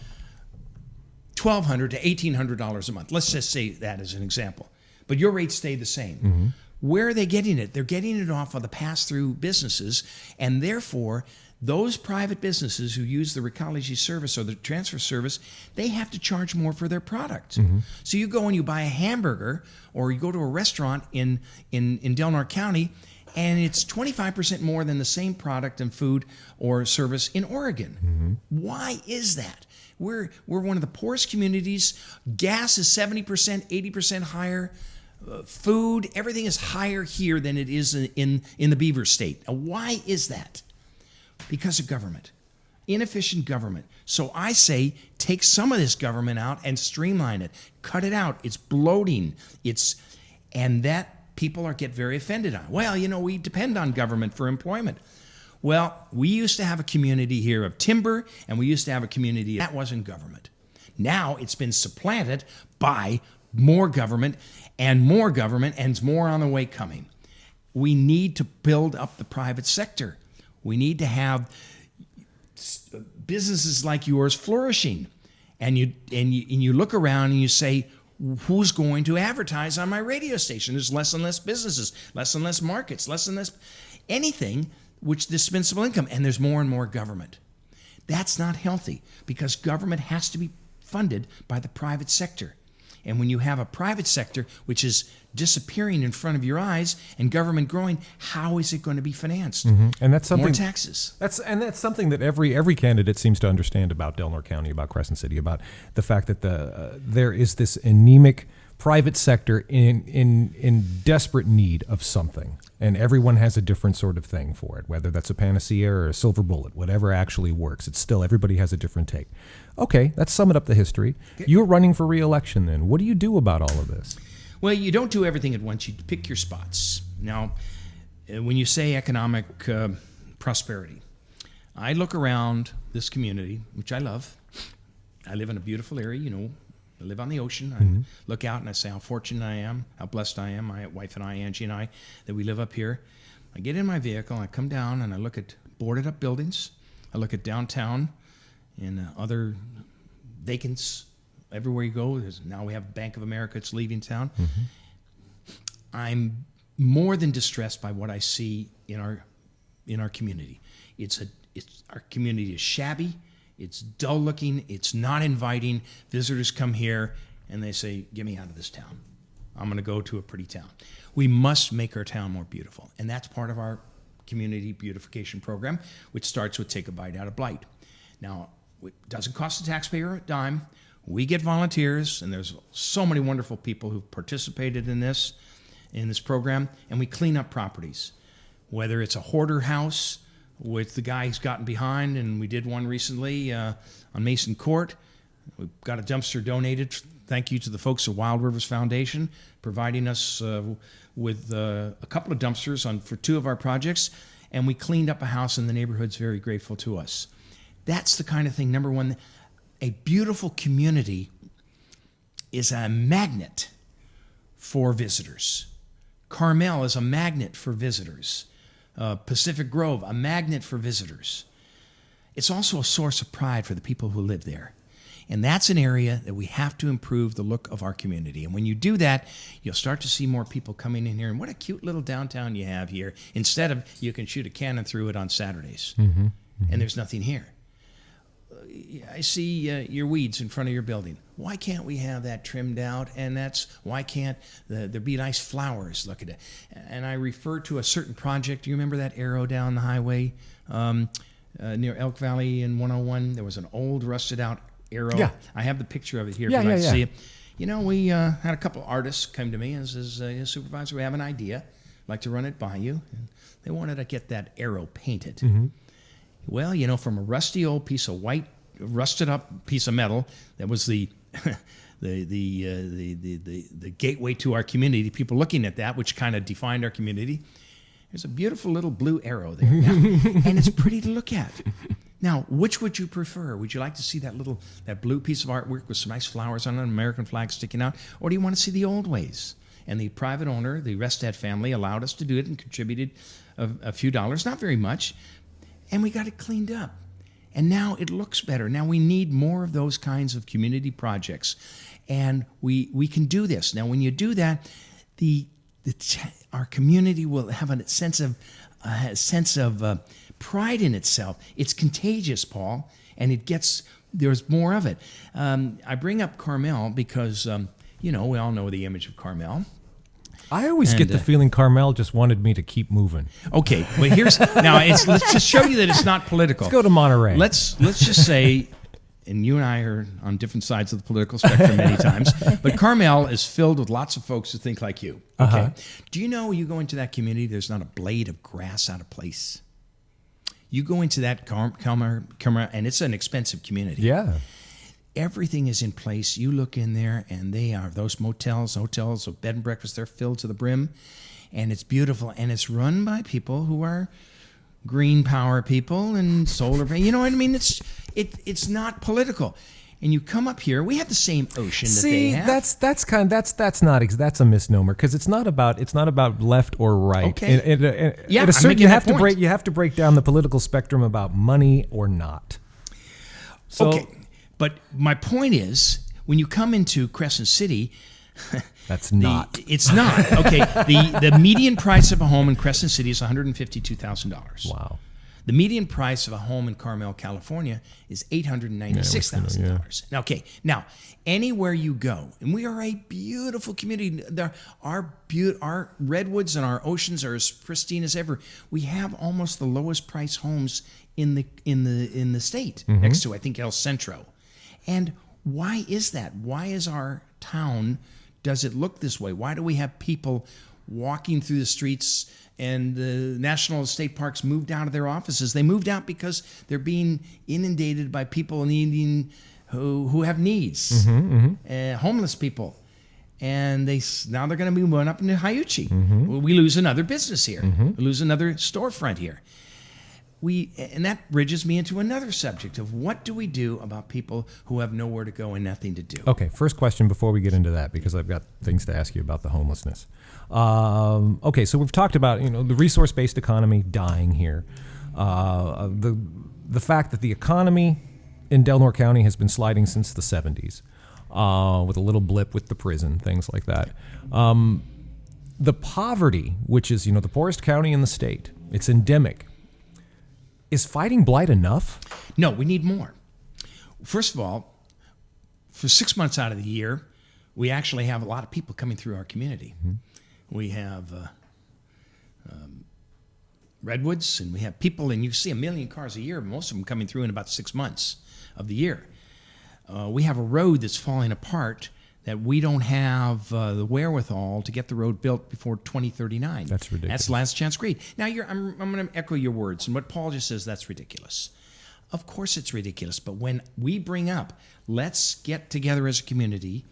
Speaker 2: $1,200 to $1,800 a month, let's just say that as an example, but your rates stay the same. Mm-hmm. Where are they getting it? They're getting it off of the pass-through businesses, and therefore, those private businesses who use the recology service or the transfer service, they have to charge more for their product. Mm-hmm. So you go and you buy a hamburger, or you go to a restaurant in Del Norte County, and it's 25% more than the same product and food or service in Oregon. Mm-hmm. Why is that? We're one of the poorest communities. Gas is 70%, 80% higher. Food, everything is higher here than it is in the Beaver State. Now, why is that? Because of government. Inefficient government. So I say take some of this government out and streamline it. Cut it out. It's bloating. And that people get very offended on. Well, we depend on government for employment. Well, we used to have a community here of timber, and we used to have a community that wasn't government. Now it's been supplanted by more government, and more on the way coming. We need to build up the private sector. We need to have businesses like yours flourishing. And you look around and you say, who's going to advertise on my radio station? There's less and less businesses, less and less markets, less and less anything which dispensable income, and there's more and more government. That's not healthy, because government has to be funded by the private sector. And when you have a private sector which is disappearing in front of your eyes and government growing, how is it going to be financed?
Speaker 3: Mm-hmm. And that's something,
Speaker 2: more taxes.
Speaker 3: That's something that every candidate seems to understand about Del Norte County, about Crescent City, about the fact that there is this anemic private sector in desperate need of something. And everyone has a different sort of thing for it, whether that's a panacea or a silver bullet, whatever actually works. It's still, everybody has a different take. Okay, let's sum it up the history. You're running for re-election then. What do you do about all of this?
Speaker 2: Well, you don't do everything at once. You pick your spots. Now, when you say economic prosperity, I look around this community, which I love. I live in a beautiful area, I live on the ocean. I look out and I say how fortunate I am, how blessed I am, my wife and I, Angie and I, that we live up here. I get in my vehicle, I come down and I look at boarded up buildings. I look at downtown and other vacants everywhere you go. Now we have Bank of America that's leaving town. Mm-hmm. I'm more than distressed by what I see in our community. Our community is shabby. It's dull looking. It's not inviting. Visitors come here and they say, get me out of this town. I'm going to go to a pretty town. We must make our town more beautiful. And that's part of our community beautification program, which starts with Take a Bite Out of Blight. Now, it doesn't cost the taxpayer a dime. We get volunteers, and there's so many wonderful people who've participated in this program, and we clean up properties. Whether it's a hoarder house with the guy who's gotten behind, and we did one recently on Mason Court. We've got a dumpster donated. Thank you to the folks at Wild Rivers Foundation, providing us with a couple of dumpsters for 2 of our projects, and we cleaned up a house, and the neighborhood's very grateful to us. That's the kind of thing. Number one, a beautiful community is a magnet for visitors. Carmel is a magnet for visitors. Pacific Grove, a magnet for visitors. It's also a source of pride for the people who live there. And that's an area that we have to improve the look of our community. And when you do that, you'll start to see more people coming in here. And what a cute little downtown you have here. Instead of you can shoot a cannon through it on Saturdays. And there's nothing here. I see your weeds in front of your building. Why can't we have that trimmed out? And why can't there be nice flowers? Look at it. And I refer to a certain project. Do you remember that arrow down the highway near Elk Valley in 101? There was an old rusted out arrow. Yeah. I have the picture of it here. See it. You know, we had a couple artists come to me and says, Supervisor, we have an idea. I'd like to run it by you. And they wanted to get that arrow painted. Well, you know, from a rusty old piece of white, rusted up piece of metal that was the gateway to our community, people looking at that, which kind of defined our community. There's a beautiful little blue arrow there now, and it's pretty to look at. Now, which would you prefer? Would you like to see that blue piece of artwork with some nice flowers on it, an American flag sticking out, or do you want to see the old ways? And the private owner, the Restad family, allowed us to do it and contributed a few dollars, not very much, and we got it cleaned up. And now it looks better. Now we need more of those kinds of community projects, and we can do this. Now, when you do that, our community will have a sense of pride in itself. It's contagious, Paul, and there's more of it. I bring up Carmel because we all know the image of Carmel.
Speaker 1: I always get the feeling Carmel just wanted me to keep moving.
Speaker 2: Okay, but let's just show you that it's not political.
Speaker 1: Let's go to Monterey.
Speaker 2: Let's just say, and you and I are on different sides of the political spectrum many times, but Carmel is filled with lots of folks who think like you. Okay, do you know when you go into that community, there's not a blade of grass out of place? You go into that Carmel, and it's an expensive community.
Speaker 1: Yeah.
Speaker 2: Everything is in place. You look in there, and they are those hotels, bed and breakfast. They're filled to the brim, and it's beautiful. And it's run by people who are green power people and solar. You know what I mean? It's not political. And you come up here, we have the same ocean that they have.
Speaker 1: That's a misnomer because it's not about left or right.
Speaker 2: Okay.
Speaker 1: You have to break down the political spectrum about money or not. So,
Speaker 2: okay. But my point is, when you come into Crescent City,
Speaker 1: it's not.
Speaker 2: Okay, the median price of a home in Crescent City is $152,000.
Speaker 1: Wow.
Speaker 2: The median price of a home in Carmel, California, is $896,000. Okay, now anywhere you go, and we are a beautiful community. Our redwoods and our oceans are as pristine as ever. We have almost the lowest price homes in the state, next to I think El Centro. And why is that? Why is our town, does it look this way? Why do we have people walking through the streets and the national state parks moved out of their offices? They moved out because they're being inundated by people who have needs, homeless people. And now they're going to be moving up into Hiuchi. We lose another business here. We lose another storefront here. And that bridges me into another subject of what do we do about people who have nowhere to go and nothing to do?
Speaker 1: Okay, first question before we get into that, because I've got things to ask you about the homelessness. Okay, so we've talked about the resource-based economy dying here, the fact that the economy in Delnor County has been sliding since the 70s, with a little blip with the prison, things like that. The poverty, which is the poorest county in the state, it's endemic. Is fighting blight enough?
Speaker 2: No, we need more. First of all, for 6 months out of the year, we actually have a lot of people coming through our community. We have redwoods, and we have people, and you see 1 million cars a year, most of them coming through in about 6 months of the year. We have a road that's falling apart that we don't have the wherewithal to get the road built before 2039.
Speaker 3: That's ridiculous.
Speaker 2: That's last chance greed. Now, I'm going to echo your words, and what Paul just says, that's ridiculous. Of course it's ridiculous, but when we bring up, let's get together as a community,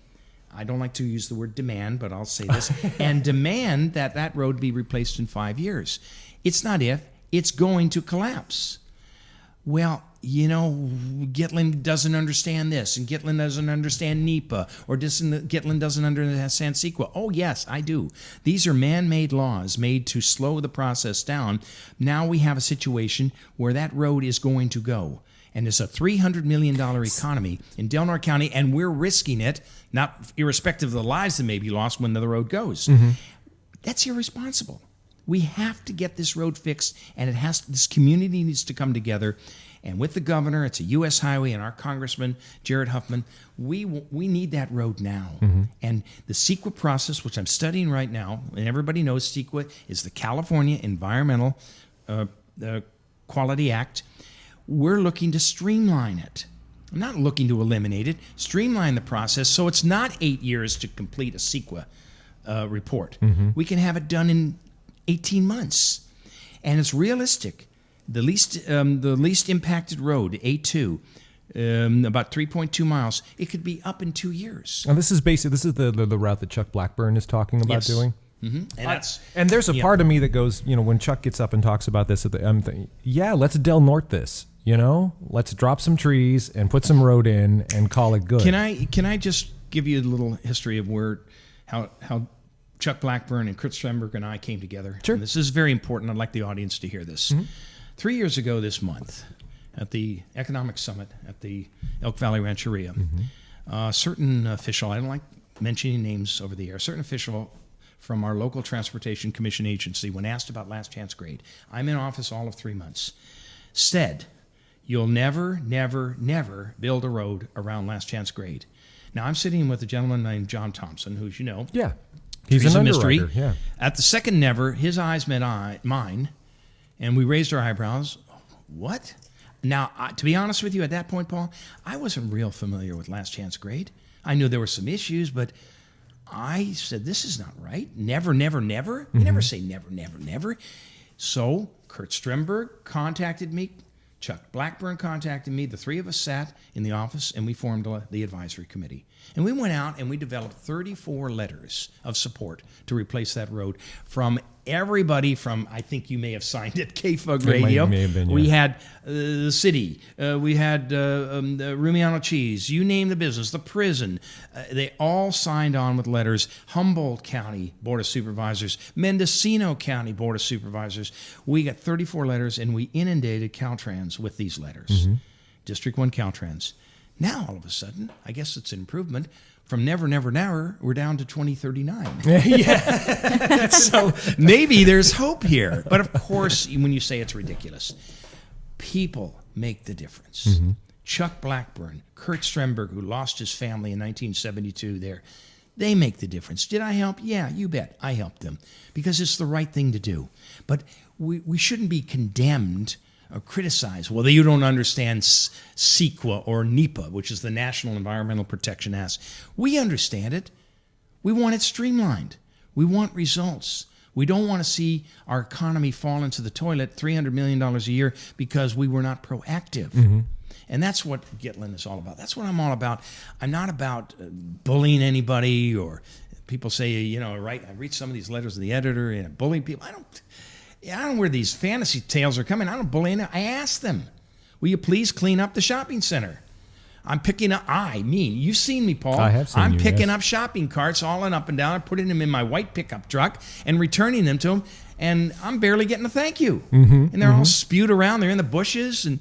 Speaker 2: I don't like to use the word demand, but I'll say this, and demand that road be replaced in 5 years. It's not if, it's going to collapse. Well, Gitlin doesn't understand this, and Gitlin doesn't understand NEPA, or Gitlin doesn't understand CEQA. Oh, yes, I do. These are man-made laws made to slow the process down. Now we have a situation where that road is going to go. And it's a $300 million economy in Delaware County, and we're risking it, not irrespective of the lives that may be lost when the road goes. Mm-hmm. That's irresponsible. We have to get this road fixed, and this community needs to come together. And with the governor, it's a U.S. highway, and our congressman, Jared Huffman, we need that road now. Mm-hmm. And the CEQA process, which I'm studying right now, and everybody knows CEQA is the California Environmental Quality Act. We're looking to streamline it. I'm not looking to eliminate it. Streamline the process so it's not 8 years to complete a CEQA report. Mm-hmm. We can have it done in 18 months. And it's realistic. The least impacted road, A2, about 3.2 miles, it could be up in 2 years.
Speaker 3: And this is the route that Chuck Blackburn is talking about doing?
Speaker 2: Mm-hmm.
Speaker 3: And there's a part of me that goes, when Chuck gets up and talks about this, I'm thinking, yeah, let's Del Norte this, let's drop some trees and put some road in and call it good.
Speaker 2: Can I just give you a little history of how Chuck Blackburn and Kurt Stremberg and I came together?
Speaker 3: Sure.
Speaker 2: And this is very important. I'd like the audience to hear this. Mm-hmm. 3 years ago this month, at the Economic Summit at the Elk Valley Rancheria, a certain official, I don't like mentioning names over the air, a certain official from our local Transportation Commission agency, when asked about last chance grade, I'm in office all of 3 months, said, you'll never, never, never build a road around last chance grade. Now, I'm sitting with a gentleman named John Thompson, who's,
Speaker 3: Yeah, he's
Speaker 2: a
Speaker 3: an
Speaker 2: mystery.
Speaker 3: underwriter, yeah.
Speaker 2: At the second never, his eyes met mine, and we raised our eyebrows. What? Now, to be honest with you, at that point, Paul, I wasn't real familiar with last chance grade. I knew there were some issues, but I said, this is not right. Never, never, never. Mm-hmm. You never say never, never, never. So Kurt Stremberg contacted me. Chuck Blackburn contacted me. The three of us sat in the office, and we formed the advisory committee. And we went out and we developed 34 letters of support to replace that road from everybody from, I think you may have signed it, KFUG Radio.
Speaker 3: May have been, yeah.
Speaker 2: We had the city. We had Rumiano Cheese. You name the business, the prison. They all signed on with letters. Humboldt County Board of Supervisors, Mendocino County Board of Supervisors. We got 34 letters, and we inundated Caltrans with these letters. Mm-hmm. District 1 Caltrans. Now, all of a sudden, I guess it's an improvement. From never, never, never, we're down to 2039. Yeah. So maybe there's hope here. But of course, when you say it's ridiculous, people make the difference. Mm-hmm. Chuck Blackburn, Kurt Stremberg, who lost his family in 1972 there, they make the difference. Did I help? Yeah, you bet. I helped them because it's the right thing to do. But we shouldn't be condemned or criticize, well, you don't understand CEQA or NEPA, which is the National Environmental Protection Act. We understand it. We want it streamlined. We want results. We don't want to see our economy fall into the toilet, $300 million a year, because we were not proactive. Mm-hmm. And that's what Gitlin is all about. That's what I'm all about. I'm not about bullying anybody, or people say, I read some of these letters of the editor and bullying people. I don't know where these fantasy tales are coming. I don't bully anyone. I ask them, will you please clean up the shopping center? I'm picking up, you've seen me, Paul.
Speaker 3: I have seen
Speaker 2: I'm
Speaker 3: you,
Speaker 2: picking
Speaker 3: yes.
Speaker 2: up shopping carts all and up and down, putting them in my white pickup truck and returning them to them, and I'm barely getting a thank you. Mm-hmm, and they're all spewed around. They're in the bushes, and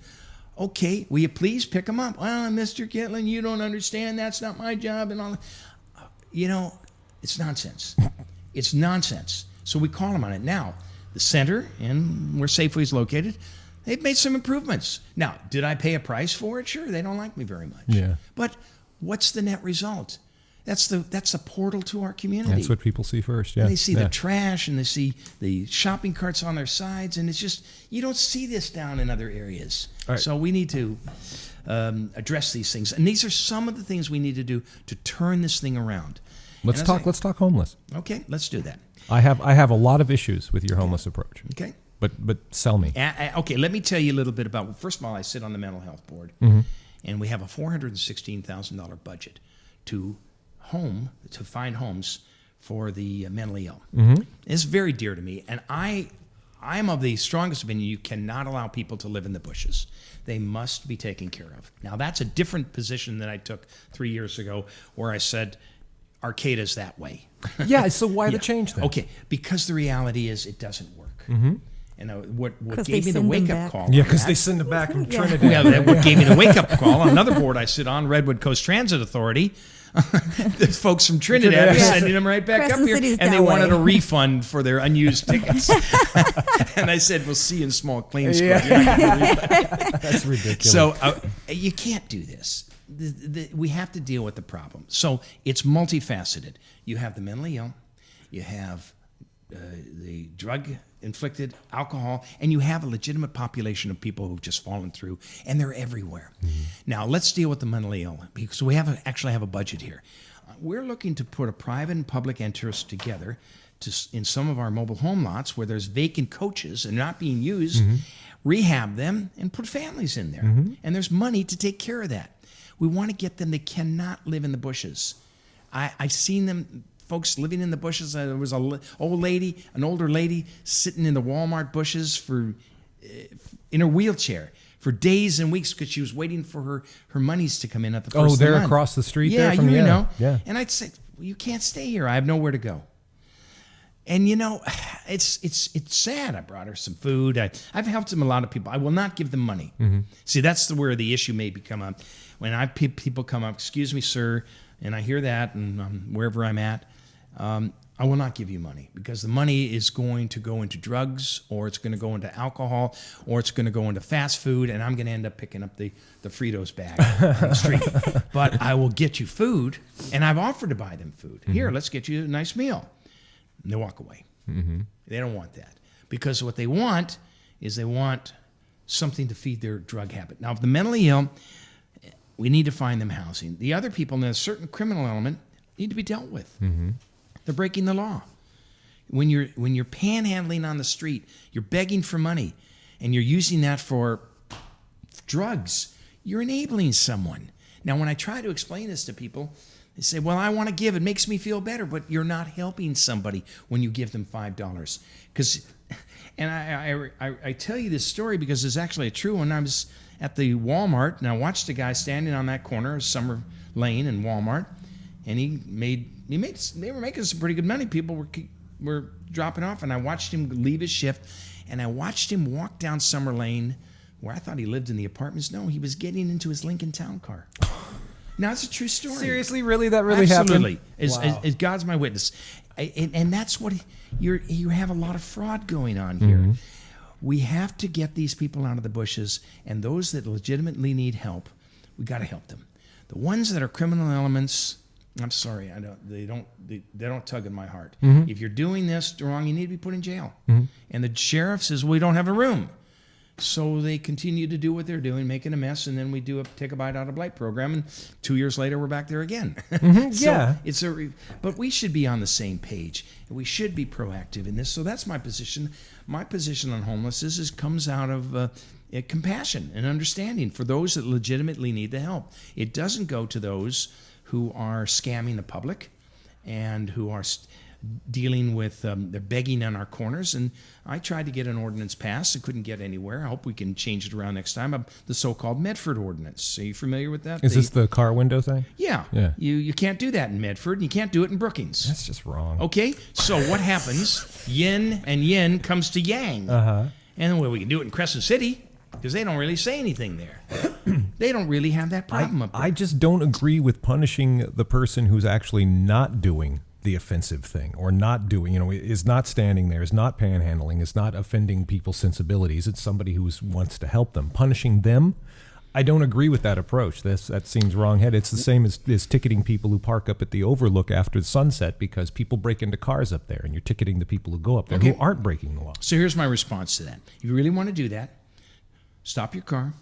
Speaker 2: okay, will you please pick them up? Well, Mr. Gitlin, you don't understand. That's not my job. And all. It's nonsense. It's nonsense. So we call them on it. Now, the center, and where Safeway is located, they've made some improvements. Now, did I pay a price for it? Sure, they don't like me very much.
Speaker 3: Yeah.
Speaker 2: But what's the net result? That's the portal to our community.
Speaker 3: That's what people see first. Yeah,
Speaker 2: And they see the trash, and they see the shopping carts on their sides, and it's just, you don't see this down in other areas.
Speaker 3: All right.
Speaker 2: So we need to address these things, and these are some of the things we need to do to turn this thing around.
Speaker 3: Let's talk homeless.
Speaker 2: Okay, let's do that.
Speaker 3: I have a lot of issues with your homeless approach.
Speaker 2: Okay.
Speaker 3: But sell me.
Speaker 2: Okay, let me tell you a little bit about. First of all, I sit on the mental health board, and we have a $416,000 budget to find homes for the mentally ill. It's very dear to me, and I'm of the strongest opinion you cannot allow people to live in the bushes. They must be taken care of. Now, that's a different position than I took 3 years ago, where I said Arcata's that way.
Speaker 3: Yeah, so why the change then?
Speaker 2: Okay, because the reality is it doesn't work. And what gave me the
Speaker 4: send them
Speaker 2: wake-up
Speaker 4: back.
Speaker 2: call?
Speaker 3: Yeah,
Speaker 2: on
Speaker 3: because
Speaker 2: that-
Speaker 3: they send it back from
Speaker 4: Yeah.
Speaker 3: Trinidad.
Speaker 2: yeah, what gave me the wake-up call, on another board I sit on, Redwood Coast Transit Authority, the folks from Trinidad are
Speaker 4: Yeah.
Speaker 2: sending them right back
Speaker 4: Crescent
Speaker 2: up here,
Speaker 4: City's
Speaker 2: and they
Speaker 4: that
Speaker 2: wanted
Speaker 4: way.
Speaker 2: a refund for their unused tickets. And I said, we'll see you in small claims court.
Speaker 3: Yeah.
Speaker 2: You're not gonna get a refund.
Speaker 3: That's ridiculous.
Speaker 2: So you can't do this. We have to deal with the problem. So it's multifaceted. You have the mentally ill, you have the drug-inflicted alcohol, and you have a legitimate population of people who've just fallen through, and they're everywhere. Now, let's deal with the mentally ill, because we actually have a budget here. We're looking to put a private and public interest together in some of our mobile home lots where there's vacant coaches and not being used, rehab them, and put families in there. And there's money to take care of that. We want to get them. They cannot live in the bushes. I've seen them, folks living in the bushes. There was an older lady sitting in the Walmart bushes in her wheelchair for days and weeks because she was waiting for her monies to come in at the first of the
Speaker 3: they're
Speaker 2: month.
Speaker 3: across the street
Speaker 2: Yeah,
Speaker 3: there from
Speaker 2: you know.
Speaker 3: Yeah.
Speaker 2: And I'd say, well, you can't stay here. I have nowhere to go. And you know, it's sad. I brought her some food. I've helped a lot of people. I will not give them money. See, that's where the issue may become up. When people come up, excuse me, sir, and I hear that, and wherever I'm at, I will not give you money because the money is going to go into drugs, or it's going to go into alcohol, or it's going to go into fast food, and I'm going to end up picking up the Fritos bag on the street. But I will get you food, and I've offered to buy them food. Here, let's get you a nice meal. And they walk away. They don't want that because what they want is they want something to feed their drug habit. Now, if the mentally ill, we need to find them housing. The other people, in a certain criminal element, need to be dealt with. They're breaking the law. When you're panhandling on the street, you're begging for money, and you're using that for drugs, you're enabling someone. Now, when I try to explain this to people, they say, well, I want to give. It makes me feel better. But you're not helping somebody when you give them $5. And I tell you this story because it's actually a true one. I was at the Walmart, and I watched a guy standing on that corner of Summer Lane and Walmart, and they were making some pretty good money. People were dropping off, and I watched him leave his shift, and I watched him walk down Summer Lane, where I thought he lived in the apartments. No, he was getting into his Lincoln Town Car. Now, it's a true story.
Speaker 3: Seriously, really, that really
Speaker 2: Absolutely.
Speaker 3: happened?
Speaker 2: As God's my witness. And that's what you have a lot of fraud going on here. We have to get these people out of the bushes, and those that legitimately need help, we got to help them. The ones that are criminal elements, I'm sorry, they don't tug at my heart. If you're doing this wrong, you need to be put in jail. And the sheriff says, we don't have a room. So they continue to do what they're doing, making a mess, and then we take a bite out of blight program, and 2 years later we're back there again.
Speaker 3: Yeah.
Speaker 2: But we should be on the same page, and we should be proactive in this. So that's my position. My position on homelessness comes out of compassion and understanding for those that legitimately need the help. It doesn't go to those who are scamming the public and who are dealing with they're begging on our corners. And I tried to get an ordinance passed. I couldn't get anywhere. I hope we can change it around next time. The so-called Medford ordinance. Are you familiar with that?
Speaker 3: Is this the car window thing?
Speaker 2: Yeah.
Speaker 3: Yeah.
Speaker 2: You can't do that in Medford, and you can't do it in Brookings.
Speaker 3: That's just wrong.
Speaker 2: Okay? So what happens? Yin and yin comes to yang. And then we can do it in Crescent City because they don't really say anything there. They don't really have that problem up there.
Speaker 3: I just don't agree with punishing the person who's actually not doing the offensive thing, or not doing, is not standing there, is not panhandling, is not offending people's sensibilities. It's somebody who wants to help them. Punishing them,
Speaker 1: I don't agree with that approach. That seems wrong-headed. It's the same as ticketing people who park up at the Overlook after the sunset because people break into cars up there, and you're ticketing the people who go up there who aren't breaking the law.
Speaker 2: So here's my response to that. If you really want to do that, stop your car,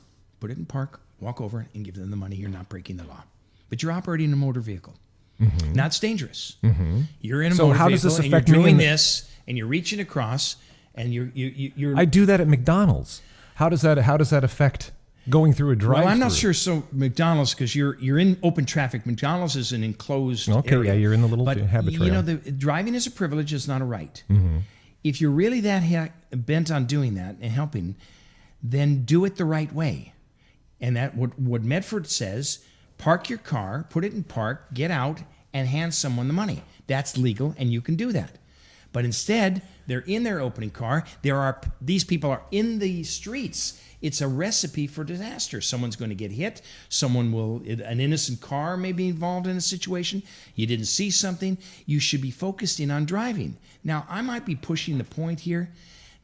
Speaker 2: put it in park, walk over and give them the money. You're not breaking the law. But you're operating a motor vehicle. Mm-hmm. Now it's dangerous. Mm-hmm. You're in a motor
Speaker 1: how
Speaker 2: vehicle
Speaker 1: does this
Speaker 2: and
Speaker 1: affect
Speaker 2: you're
Speaker 1: me
Speaker 2: doing this and you're reaching across and you're
Speaker 1: I do that at McDonald's. How does that affect going through a drive-through?
Speaker 2: Well, I'm not sure. So McDonald's, because you're in open traffic. McDonald's is an enclosed area.
Speaker 1: Yeah, you're in the little habit trail.
Speaker 2: You know, driving is a privilege. It's not a right. Mm-hmm. If you're really that bent on doing that and helping, then do it the right way. And that what Medford says, park your car, put it in park, get out, and hand someone the money. That's legal, and you can do that. But instead, they're in their opening car. These people are in the streets. It's a recipe for disaster. Someone's going to get hit. An innocent car may be involved in a situation. You didn't see something. You should be focusing on driving. Now, I might be pushing the point here.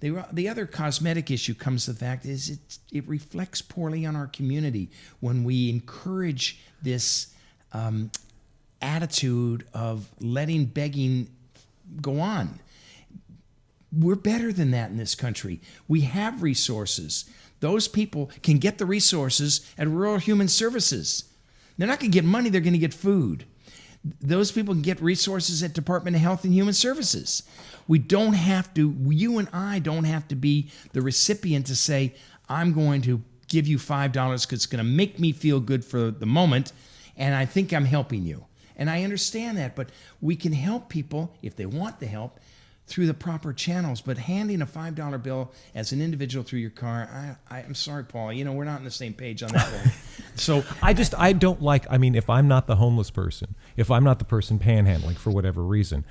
Speaker 2: The other cosmetic issue comes to the fact is it reflects poorly on our community when we encourage this attitude of letting begging go on. We're better than that in this country. We have resources. Those people can get the resources at Rural Human Services. They're not going to get money, they're going to get food. Those people can get resources at Department of Health and Human Services. You and I don't have to be the recipient to say, I'm going to give you $5 because it's going to make me feel good for the moment, and I think I'm helping you. And I understand that, but we can help people, if they want the help, through the proper channels. But handing a $5 bill as an individual through your car, I'm sorry, Paul, we're not on the same page on that one. So
Speaker 1: I don't like, if I'm not the homeless person, if I'm not the person panhandling for whatever reason,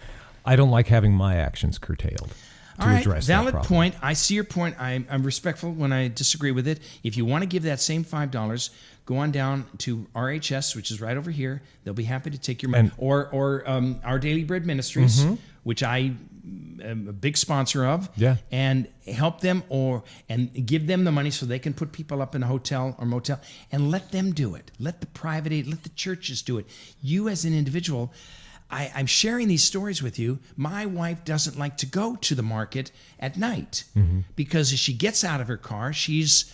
Speaker 1: I don't like having my actions curtailed to address that problem.
Speaker 2: Valid point. I see your point. I'm respectful when I disagree with it. If you want to give that same $5, go on down to RHS, which is right over here. They'll be happy to take your money. Or Our Daily Bread Ministries, which I am a big sponsor of.
Speaker 1: Yeah.
Speaker 2: And help them and give them the money so they can put people up in a hotel or motel and let them do it. Let the private aid, let the churches do it. You as an individual, I'm sharing these stories with you. My wife doesn't like to go to the market at night because as she gets out of her car, she's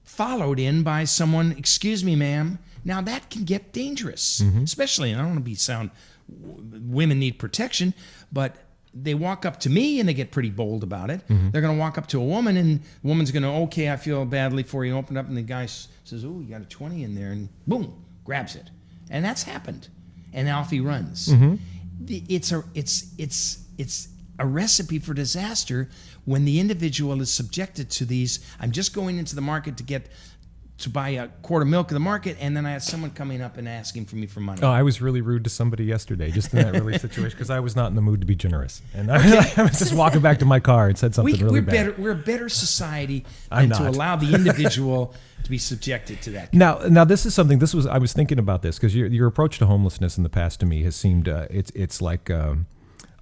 Speaker 2: followed in by someone, excuse me, ma'am. Now that can get dangerous, especially, and I don't want to sound, women need protection, but they walk up to me and they get pretty bold about it. They're going to walk up to a woman and the woman's going to, okay, I feel badly for you. Open up and the guy says, oh, you got a 20 in there, and boom, grabs it. And that's happened. And off he runs. It's a recipe for disaster when the individual is subjected to these. I'm just going into the market to buy a quart of milk at the market, and then I had someone coming up and asking for money.
Speaker 1: Oh, I was really rude to somebody yesterday, just in that really situation, because I was not in the mood to be generous, and I was just walking back to my car and said something really bad.
Speaker 2: We're a better society than to allow the individual to be subjected to that.
Speaker 1: Now this is something. I was thinking about this because your approach to homelessness in the past to me has seemed it's like.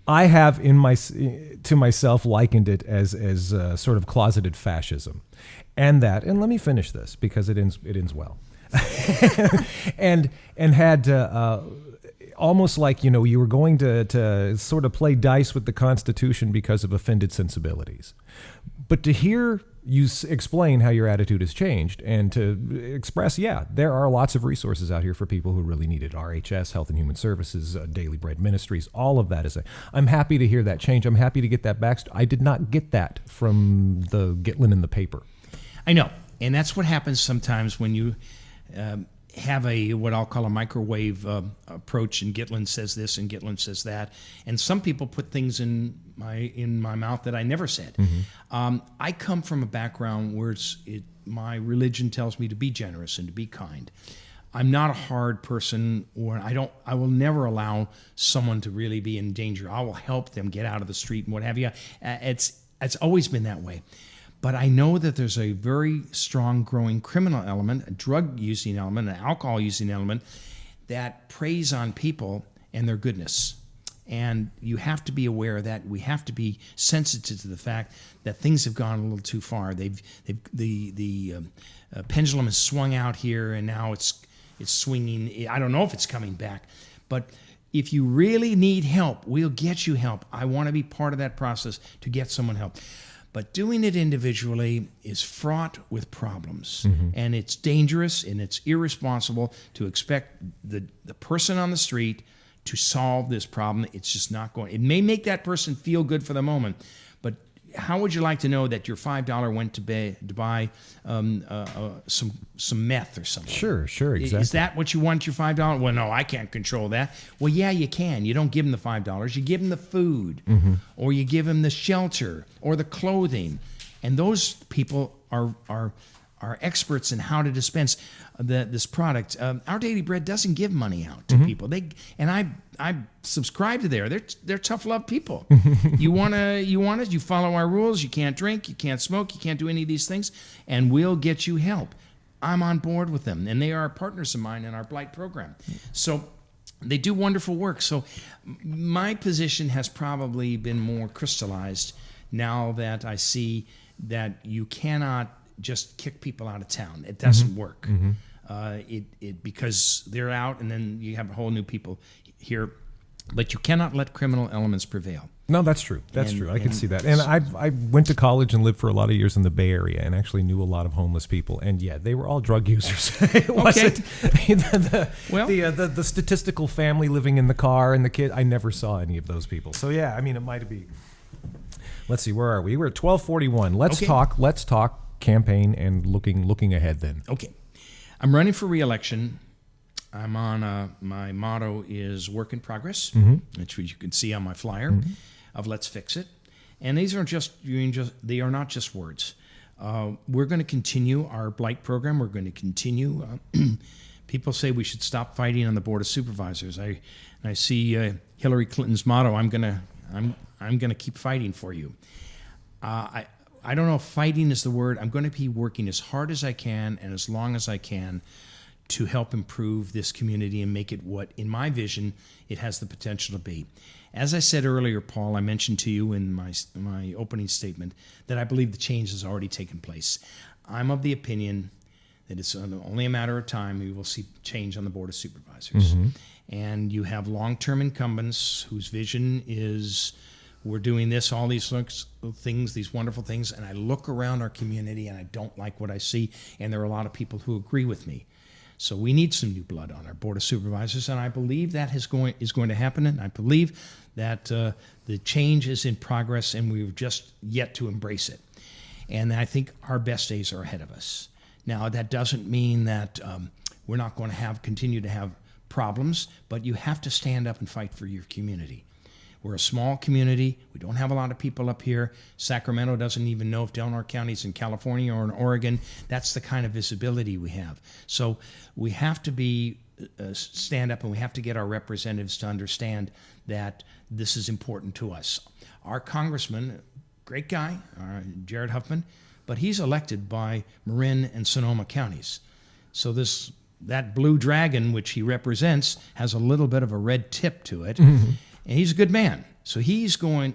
Speaker 1: I have to myself likened it as sort of closeted fascism, and let me finish this because it ends well, and had almost like you were going to sort of play dice with the Constitution because of offended sensibilities, but to hear you explain how your attitude has changed and to express, there are lots of resources out here for people who really need it. RHS, Health and Human Services, Daily Bread Ministries, all of that I'm happy to hear that change. I'm happy to get that back. I did not get that from the Gitlin in the paper.
Speaker 2: I know. And that's what happens sometimes when you have what I'll call a microwave approach, and Gitlin says this and Gitlin says that, and some people put things in my mouth that I never said. I come from a background where my religion tells me to be generous and to be kind. I'm not a hard person, or I will never allow someone to really be in danger. I will help them get out of the street and what have you. It's always been that way. But I know that there's a very strong growing criminal element, a drug using element, an alcohol using element that preys on people and their goodness. And you have to be aware of that. We have to be sensitive to the fact that things have gone a little too far. The pendulum has swung out here, and now it's swinging. I don't know if it's coming back, but if you really need help, we'll get you help. I want to be part of that process to get someone help. But doing it individually is fraught with problems, and it's dangerous and it's irresponsible to expect the person on the street to solve this problem. It's just not going. It may make that person feel good for the moment, but how would you like to know that your $5 went to buy some meth or something?
Speaker 1: Sure, exactly.
Speaker 2: Is that what you want, your $5? Well, no, I can't control that. Well, yeah, you can. You don't give them the $5. You give them the food, or you give them the shelter or the clothing, and those people are experts in how to dispense this product. Our Daily Bread doesn't give money out to people. I subscribe to they're tough love people. You want it, you follow our rules. You can't drink, you can't smoke, you can't do any of these things, and we'll get you help. I'm on board with them, and they are partners of mine in our Blight program. So they do wonderful work. So my position has probably been more crystallized now that I see that you cannot just kick people out of town. It doesn't work. Because they're out, and then you have a whole new people here. But you cannot let criminal elements prevail.
Speaker 1: No, that's true. That's true. I can see that. And I went to college and lived for a lot of years in the Bay Area, and actually knew a lot of homeless people. And yeah, they were all drug users. It wasn't the statistical family living in the car and the kid. I never saw any of those people. So yeah, I mean, it might be. Let's see, where are we? We're at 12:41. Let's talk campaign and looking ahead then.
Speaker 2: Okay. I'm running for re-election. I'm on my motto is work in progress, which you can see on my flyer of Let's Fix It. And these are they are not just words. We're going to continue our Blight program. We're going to continue. People say we should stop fighting on the Board of Supervisors. I see Hillary Clinton's motto. I'm gonna keep fighting for you. I don't know if fighting is the word. I'm going to be working as hard as I can and as long as I can to help improve this community and make it what, in my vision, it has the potential to be. As I said earlier, Paul, I mentioned to you in my opening statement that I believe the change has already taken place. I'm of the opinion that it's only a matter of time we will see change on the Board of Supervisors. And you have long-term incumbents whose vision is we're doing this, all these things, these wonderful things, and I look around our community and I don't like what I see, and there are a lot of people who agree with me. So we need some new blood on our Board of Supervisors, and I believe that is going to happen, and I believe that the change is in progress, and we've just yet to embrace it. And I think our best days are ahead of us. Now, that doesn't mean that we're not going to continue to have problems, but you have to stand up and fight for your community. We're a small community. We don't have a lot of people up here. Sacramento doesn't even know if Delaware County is in California or in Oregon. That's the kind of visibility we have. So we have to stand up, and we have to get our representatives to understand that this is important to us. Our congressman, great guy, Jared Huffman, but he's elected by Marin and Sonoma counties. So that blue dragon, which he represents, has a little bit of a red tip to it. And he's a good man. So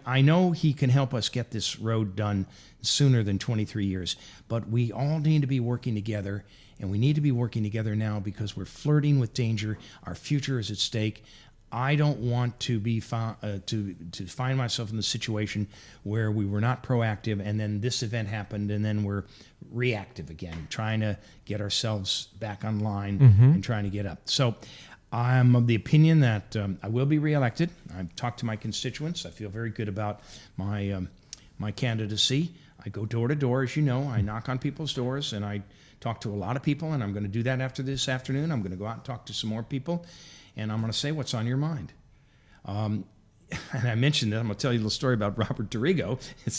Speaker 2: I know he can help us get this road done sooner than 23 years. But we all need to be working together, and we need to be working together now because we're flirting with danger. Our future is at stake. I don't want to be to find myself in the situation where we were not proactive, and then this event happened, and then we're reactive again, trying to get ourselves back online and trying to get up. So I'm of the opinion that I will be reelected. I've talked to my constituents. I feel very good about my candidacy. I go door to door, as you know. I knock on people's doors, and I talk to a lot of people, and I'm going to do that after this afternoon. I'm going to go out and talk to some more people, and I'm going to say what's on your mind. And I mentioned that I'm going to tell you a little story about Robert Dorigo. This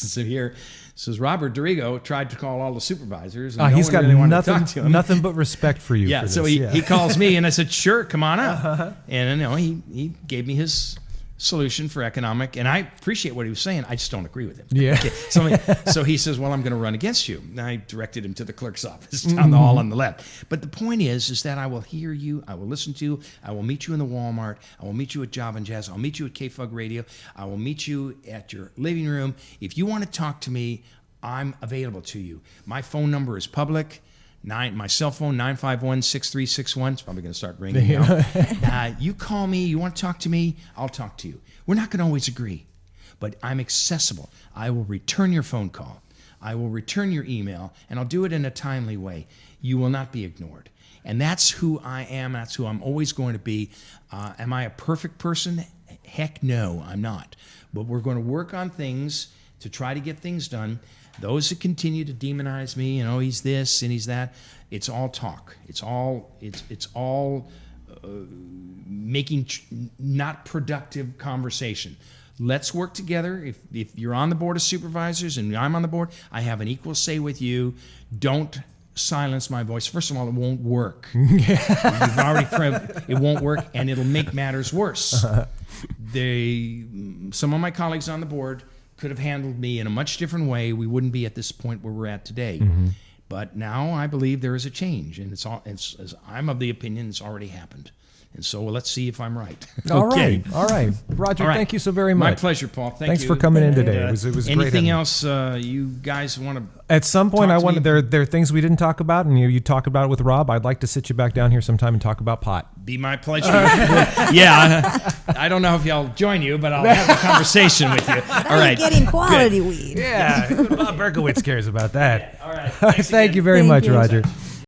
Speaker 2: says Robert Dorigo tried to call all the supervisors. And
Speaker 1: he's got
Speaker 2: really
Speaker 1: nothing but respect for you.
Speaker 2: Yeah,
Speaker 1: for
Speaker 2: so
Speaker 1: this.
Speaker 2: he calls me, and I said, "Sure, come on up." And he gave me his solution for economic, and I appreciate what he was saying. I just don't agree with him.
Speaker 1: Yeah.
Speaker 2: Okay, so he says, well, I'm going to run against you. And I directed him to the clerk's office down the hall on the left. But the point is that I will hear you. I will listen to you. I will meet you in the Walmart. I will meet you at Java and Jazz. I'll meet you at KFUG Radio. I will meet you at your living room. If you want to talk to me, I'm available to you. My phone number is public. My cell phone, 951-6361. It's probably going to start ringing now. You call me. You want to talk to me? I'll talk to you. We're not going to always agree, but I'm accessible. I will return your phone call. I will return your email, and I'll do it in a timely way. You will not be ignored. And that's who I am. That's who I'm always going to be. Am I a perfect person? Heck no, I'm not. But we're going to work on things to try to get things done. Those that continue to demonize me, he's this and he's that, it's all talk. It's all making not productive conversation. Let's work together. If you're on the board of supervisors and I'm on the board, I have an equal say with you. Don't silence my voice. First of all, it won't work. You've already proved it won't work, and it'll make matters worse. Some of my colleagues on the board could have handled me in a much different way. We wouldn't be at this point where we're at today. Mm-hmm. But now I believe there is a change, and I'm of the opinion it's already happened. And so let's see if I'm right.
Speaker 1: All right. Roger, thank you so very much.
Speaker 2: My pleasure, Paul.
Speaker 1: Thanks for coming in today. It was great.
Speaker 2: Anything else you guys want to?
Speaker 1: At some point, there are things we didn't talk about, and you talk about it with Rob. I'd like to sit you back down here sometime and talk about pot.
Speaker 2: Be my pleasure. Yeah, I don't know if I'll join you, but I'll have a conversation with you. All right.
Speaker 4: Getting quality weed.
Speaker 1: Yeah, Bob Berkowitz cares about that.
Speaker 2: All right.
Speaker 1: Thank you very much, Roger.